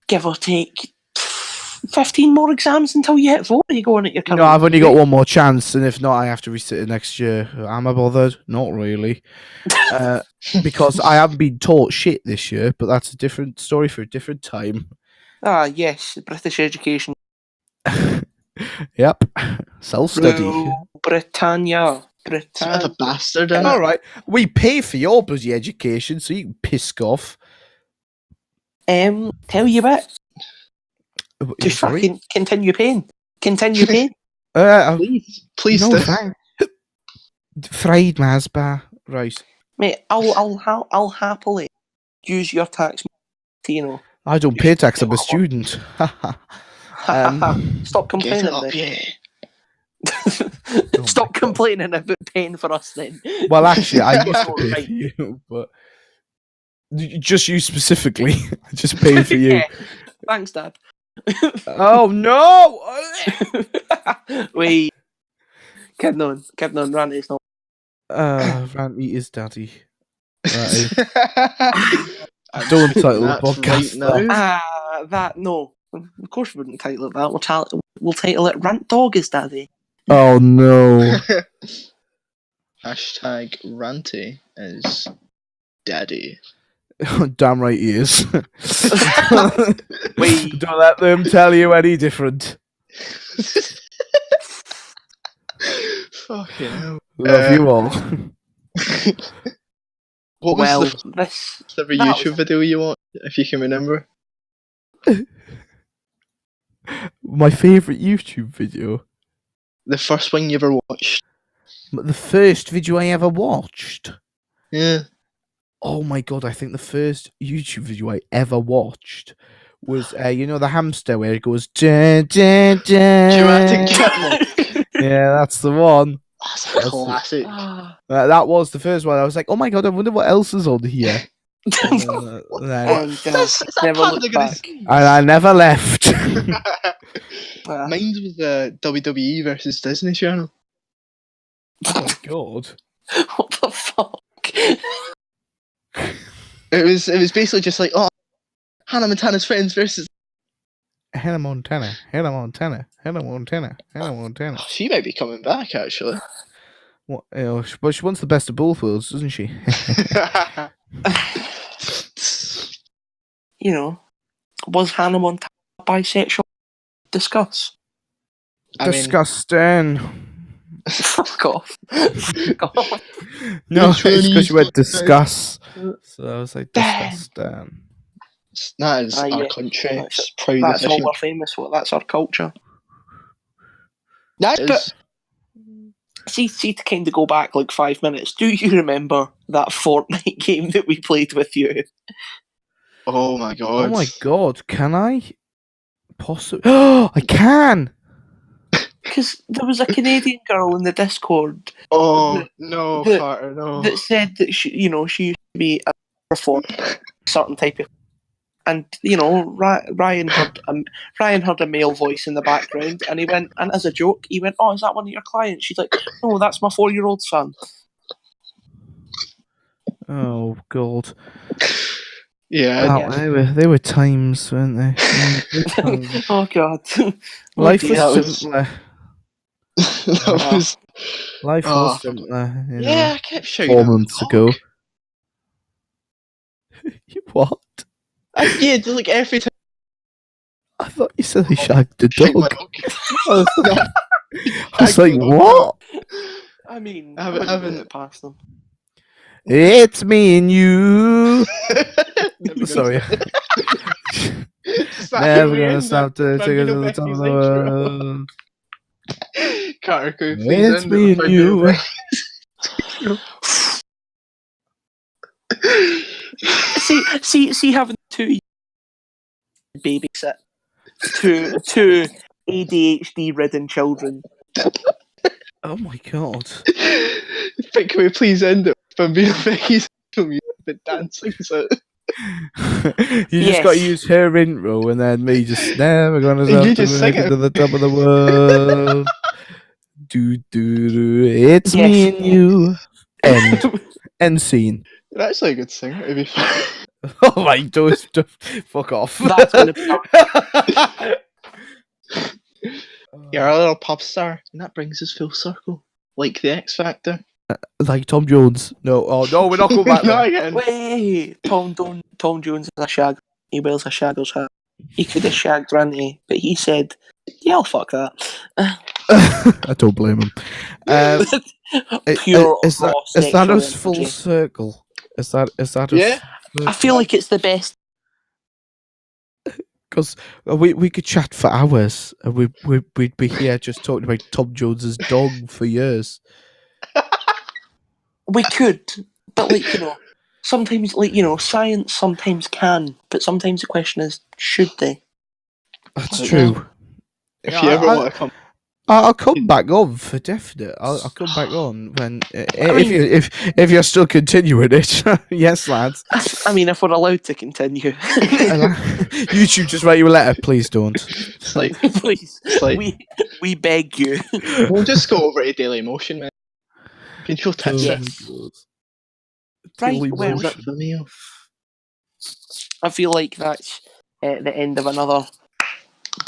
[SPEAKER 2] give or take, 15 more exams until you hit 40 going at your current.
[SPEAKER 1] No, I've only got one more chance, and if not, I have to resit it next year. Am I bothered? Not really. Because I haven't been taught shit this year, but that's a different story for a different time.
[SPEAKER 2] Ah, yes, British education.
[SPEAKER 1] Yep. Self-study.
[SPEAKER 2] Britannia.
[SPEAKER 3] What a bastard.
[SPEAKER 1] All right. We pay for your bloody education, so you can piss off.
[SPEAKER 2] Tell you what. Just
[SPEAKER 1] Sorry?
[SPEAKER 2] fucking continue paying. Continue paying.
[SPEAKER 3] Please
[SPEAKER 1] no,
[SPEAKER 3] do.
[SPEAKER 1] thanks. Fried Masbar. Right.
[SPEAKER 2] Mate, I'll happily use your tax money to,
[SPEAKER 1] I don't pay tax, I'm a student.
[SPEAKER 2] Stop complaining.
[SPEAKER 3] Get it up,
[SPEAKER 2] Stop complaining about paying for us then.
[SPEAKER 1] Well, actually, I used to pay
[SPEAKER 2] Right.
[SPEAKER 1] for you, but just you specifically. I just paid for you.
[SPEAKER 2] Yeah. Thanks, Dad.
[SPEAKER 1] Oh no!
[SPEAKER 2] Wait. Kidding on, Ranty's not.
[SPEAKER 1] Ranty is daddy. Don't title the podcast
[SPEAKER 3] that.
[SPEAKER 2] No. Of course we wouldn't title it that. We'll title it Rant Dog is Daddy.
[SPEAKER 1] Oh no.
[SPEAKER 3] Hashtag Ranty is daddy.
[SPEAKER 1] Damn right he is.
[SPEAKER 2] Wait.
[SPEAKER 1] Don't let them tell you any different.
[SPEAKER 3] Fucking hell.
[SPEAKER 1] Love you all.
[SPEAKER 3] What was the
[SPEAKER 2] this
[SPEAKER 3] YouTube video you want, if you can remember?
[SPEAKER 1] My favourite YouTube video?
[SPEAKER 3] The first one you ever watched?
[SPEAKER 1] The first video I ever watched?
[SPEAKER 3] Yeah.
[SPEAKER 1] Oh my god, I think the first YouTube video I ever watched was, the hamster where it goes, dun, dun, dun.
[SPEAKER 3] Dramatic Chipmunk.
[SPEAKER 1] Yeah, that's the one.
[SPEAKER 3] That's a
[SPEAKER 1] That's
[SPEAKER 3] classic.
[SPEAKER 1] That was the first one. I was like, oh my god, I wonder what else is on here. And
[SPEAKER 2] And
[SPEAKER 3] Is that
[SPEAKER 2] never
[SPEAKER 3] Panda
[SPEAKER 2] looked
[SPEAKER 3] gonna
[SPEAKER 2] back.
[SPEAKER 3] see?
[SPEAKER 1] and I never left.
[SPEAKER 3] Mine was the WWE versus Disney Channel.
[SPEAKER 1] Oh my god.
[SPEAKER 2] What the fuck?
[SPEAKER 3] It was basically just like, oh, Hannah Montana's friends versus.
[SPEAKER 1] Hannah Montana. Hannah Montana. Hannah Montana. Hannah Montana.
[SPEAKER 3] She might be coming back actually.
[SPEAKER 1] What? But she wants the best of both worlds, doesn't she?
[SPEAKER 2] You know, was Hannah Montana bisexual? Discuss.
[SPEAKER 3] I mean,
[SPEAKER 1] Disgusting.
[SPEAKER 2] Fuck off. Fuck off.
[SPEAKER 1] No,
[SPEAKER 3] Which one
[SPEAKER 1] it's because
[SPEAKER 3] is
[SPEAKER 1] you went
[SPEAKER 3] the-
[SPEAKER 1] discuss. So I was like,
[SPEAKER 2] Damn.
[SPEAKER 1] disgusting.
[SPEAKER 3] that is our
[SPEAKER 2] yeah.
[SPEAKER 3] country.
[SPEAKER 2] That's-
[SPEAKER 3] It's proud
[SPEAKER 2] That's all
[SPEAKER 3] official.
[SPEAKER 2] we're famous for. That's our culture.
[SPEAKER 3] That
[SPEAKER 2] But-
[SPEAKER 3] is.
[SPEAKER 2] See, to kind of go back like 5 minutes, do you remember that Fortnite game that we played with you?
[SPEAKER 3] Oh my god.
[SPEAKER 1] Oh my god, can I? Possibly. Oh, I can!
[SPEAKER 2] Because there was a Canadian girl in the Discord
[SPEAKER 3] Oh no,
[SPEAKER 2] the-
[SPEAKER 3] Carter, no.
[SPEAKER 2] that said that she used to be a reform certain type of, and Ryan heard a male voice in the background, and he went, and as a joke, he went, "Oh, is that one of your clients?" She's like, "No, that's my 4-year-old son."
[SPEAKER 1] Oh god.
[SPEAKER 3] Yeah.
[SPEAKER 1] They were times, weren't they?
[SPEAKER 2] Oh god,
[SPEAKER 1] Life
[SPEAKER 2] dear.
[SPEAKER 3] that
[SPEAKER 1] was
[SPEAKER 3] was-
[SPEAKER 1] simpler.
[SPEAKER 3] That was.
[SPEAKER 1] Life
[SPEAKER 3] Oh.
[SPEAKER 1] was simpler. You know,
[SPEAKER 3] Yeah, I kept shouting.
[SPEAKER 1] 4
[SPEAKER 3] at the
[SPEAKER 1] months
[SPEAKER 3] dog.
[SPEAKER 1] ago. What?
[SPEAKER 3] Yeah, just like every time.
[SPEAKER 1] I thought you said he shagged the
[SPEAKER 3] Shake my
[SPEAKER 1] dog.
[SPEAKER 3] dog.
[SPEAKER 1] I was like, what?
[SPEAKER 2] I mean,
[SPEAKER 3] I
[SPEAKER 2] I
[SPEAKER 3] haven't-
[SPEAKER 2] wouldn't put it past them.
[SPEAKER 1] It's me and you.
[SPEAKER 3] Never
[SPEAKER 1] Sorry.
[SPEAKER 3] Just that
[SPEAKER 1] Never
[SPEAKER 3] way
[SPEAKER 1] gonna
[SPEAKER 3] in
[SPEAKER 1] stop to
[SPEAKER 3] the
[SPEAKER 1] take us to
[SPEAKER 3] Bambino
[SPEAKER 1] the top of
[SPEAKER 3] Becky's
[SPEAKER 1] the
[SPEAKER 3] intro.
[SPEAKER 1] world.
[SPEAKER 3] Carter, could you please
[SPEAKER 1] It's
[SPEAKER 3] end
[SPEAKER 1] me
[SPEAKER 3] it
[SPEAKER 1] and
[SPEAKER 3] with
[SPEAKER 1] you.
[SPEAKER 3] Bambino
[SPEAKER 2] See, having two babysit two ADHD-ridden children.
[SPEAKER 1] Oh my god.
[SPEAKER 3] But can we please end it with Bambino Becky's intro music that dancing? So
[SPEAKER 1] You just got to use her intro and then me just never gonna
[SPEAKER 3] You
[SPEAKER 1] stop to
[SPEAKER 3] just
[SPEAKER 1] make
[SPEAKER 3] sing
[SPEAKER 1] it
[SPEAKER 3] it.
[SPEAKER 1] to the top of the world. Do do do. It's me
[SPEAKER 2] Yes.
[SPEAKER 1] and you. End scene.
[SPEAKER 3] you're actually a good singer, to be fair.
[SPEAKER 1] Oh my, don't fuck off.
[SPEAKER 2] That's gonna be
[SPEAKER 3] You're a little pop star, and that brings us full circle. Like the X Factor.
[SPEAKER 1] Like Tom Jones. No, oh no, we're not going back
[SPEAKER 3] Not
[SPEAKER 1] there.
[SPEAKER 3] again.
[SPEAKER 2] Wait, Tom Jones is a shag. He wears a shagger's hat. He could have shagged Ranty, but he said, "Yeah, I'll fuck that."
[SPEAKER 1] I don't blame him.
[SPEAKER 2] Pure
[SPEAKER 1] Is that
[SPEAKER 2] raw
[SPEAKER 1] is that
[SPEAKER 2] sexual
[SPEAKER 1] us full
[SPEAKER 2] energy.
[SPEAKER 1] circle? Is that us?
[SPEAKER 3] Yeah.
[SPEAKER 2] I feel like it's the best.
[SPEAKER 1] Because we could chat for hours and we'd be here just talking about Tom Jones's dog for years.
[SPEAKER 2] We could, but sometimes science sometimes can, but sometimes the question is, should they?
[SPEAKER 1] That's
[SPEAKER 3] But
[SPEAKER 1] true.
[SPEAKER 3] If
[SPEAKER 1] Yeah,
[SPEAKER 3] you ever
[SPEAKER 1] I-
[SPEAKER 3] want to come,
[SPEAKER 1] I'll come back on for definite. I'll come back on when
[SPEAKER 2] mean-
[SPEAKER 1] if you're still continuing it. Yes, lads.
[SPEAKER 2] I mean, if we're allowed to continue,
[SPEAKER 1] YouTube just write you a letter. Please don't.
[SPEAKER 3] it's like
[SPEAKER 2] please,
[SPEAKER 3] it's like
[SPEAKER 2] we beg you.
[SPEAKER 3] we'll just go over to Daily Motion, man. Control tits.
[SPEAKER 2] Yeah. Right,
[SPEAKER 1] Daily
[SPEAKER 2] well,
[SPEAKER 3] Where's that
[SPEAKER 1] Motion.
[SPEAKER 3] for the meal?
[SPEAKER 2] I feel like that's the end of another.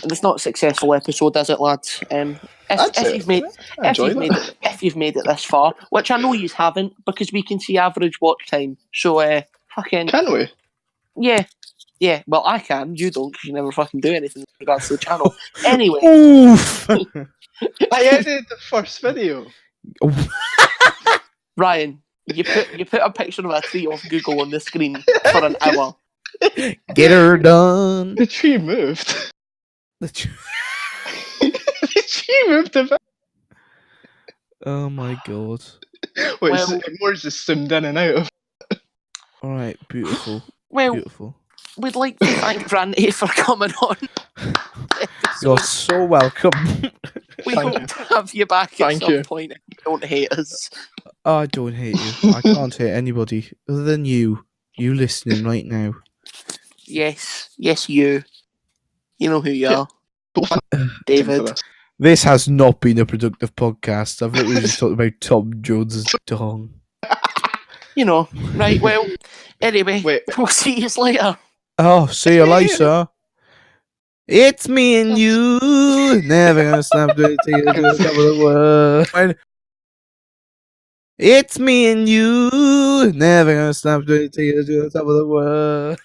[SPEAKER 2] It's not a successful episode, is it, lads? If you've made if you've made it this far, which I know you haven't, because we can see average watch time. So fucking
[SPEAKER 3] Can we?
[SPEAKER 2] yeah. Well, I can. You don't, because you never fucking do anything in regards to the channel. Anyway,
[SPEAKER 1] Oof.
[SPEAKER 3] I edited the first video.
[SPEAKER 2] Ryan, you put a picture of a tree off Google on the screen for an hour.
[SPEAKER 1] Get her done.
[SPEAKER 3] The tree moved.
[SPEAKER 1] The tr-
[SPEAKER 3] The tree moved a bit.
[SPEAKER 1] Oh my god.
[SPEAKER 3] Wait,
[SPEAKER 2] Well-
[SPEAKER 3] more just zoomed in and out of.
[SPEAKER 1] All right, beautiful,
[SPEAKER 2] Well,
[SPEAKER 1] beautiful.
[SPEAKER 2] we'd like to thank Ranty for coming on.
[SPEAKER 1] You're so welcome.
[SPEAKER 2] We
[SPEAKER 3] Thank
[SPEAKER 2] hope
[SPEAKER 3] you.
[SPEAKER 2] to have you back at
[SPEAKER 3] Thank
[SPEAKER 2] some
[SPEAKER 3] you.
[SPEAKER 2] point if you don't hate us.
[SPEAKER 1] I don't hate you. I can't hate anybody other than you. You listening right now.
[SPEAKER 2] Yes, you. You know who you are,
[SPEAKER 3] For
[SPEAKER 2] David.
[SPEAKER 3] this.
[SPEAKER 1] This has not been a productive podcast. I've literally just talked about Tom Jones's dong.
[SPEAKER 2] You know, right? Well, anyway,
[SPEAKER 3] Wait.
[SPEAKER 2] we'll see you later.
[SPEAKER 1] Oh, see you later. It's me and you. Never gonna stop doing it till the top of the world. It's me and you. Never gonna stop doing it till the top of the world.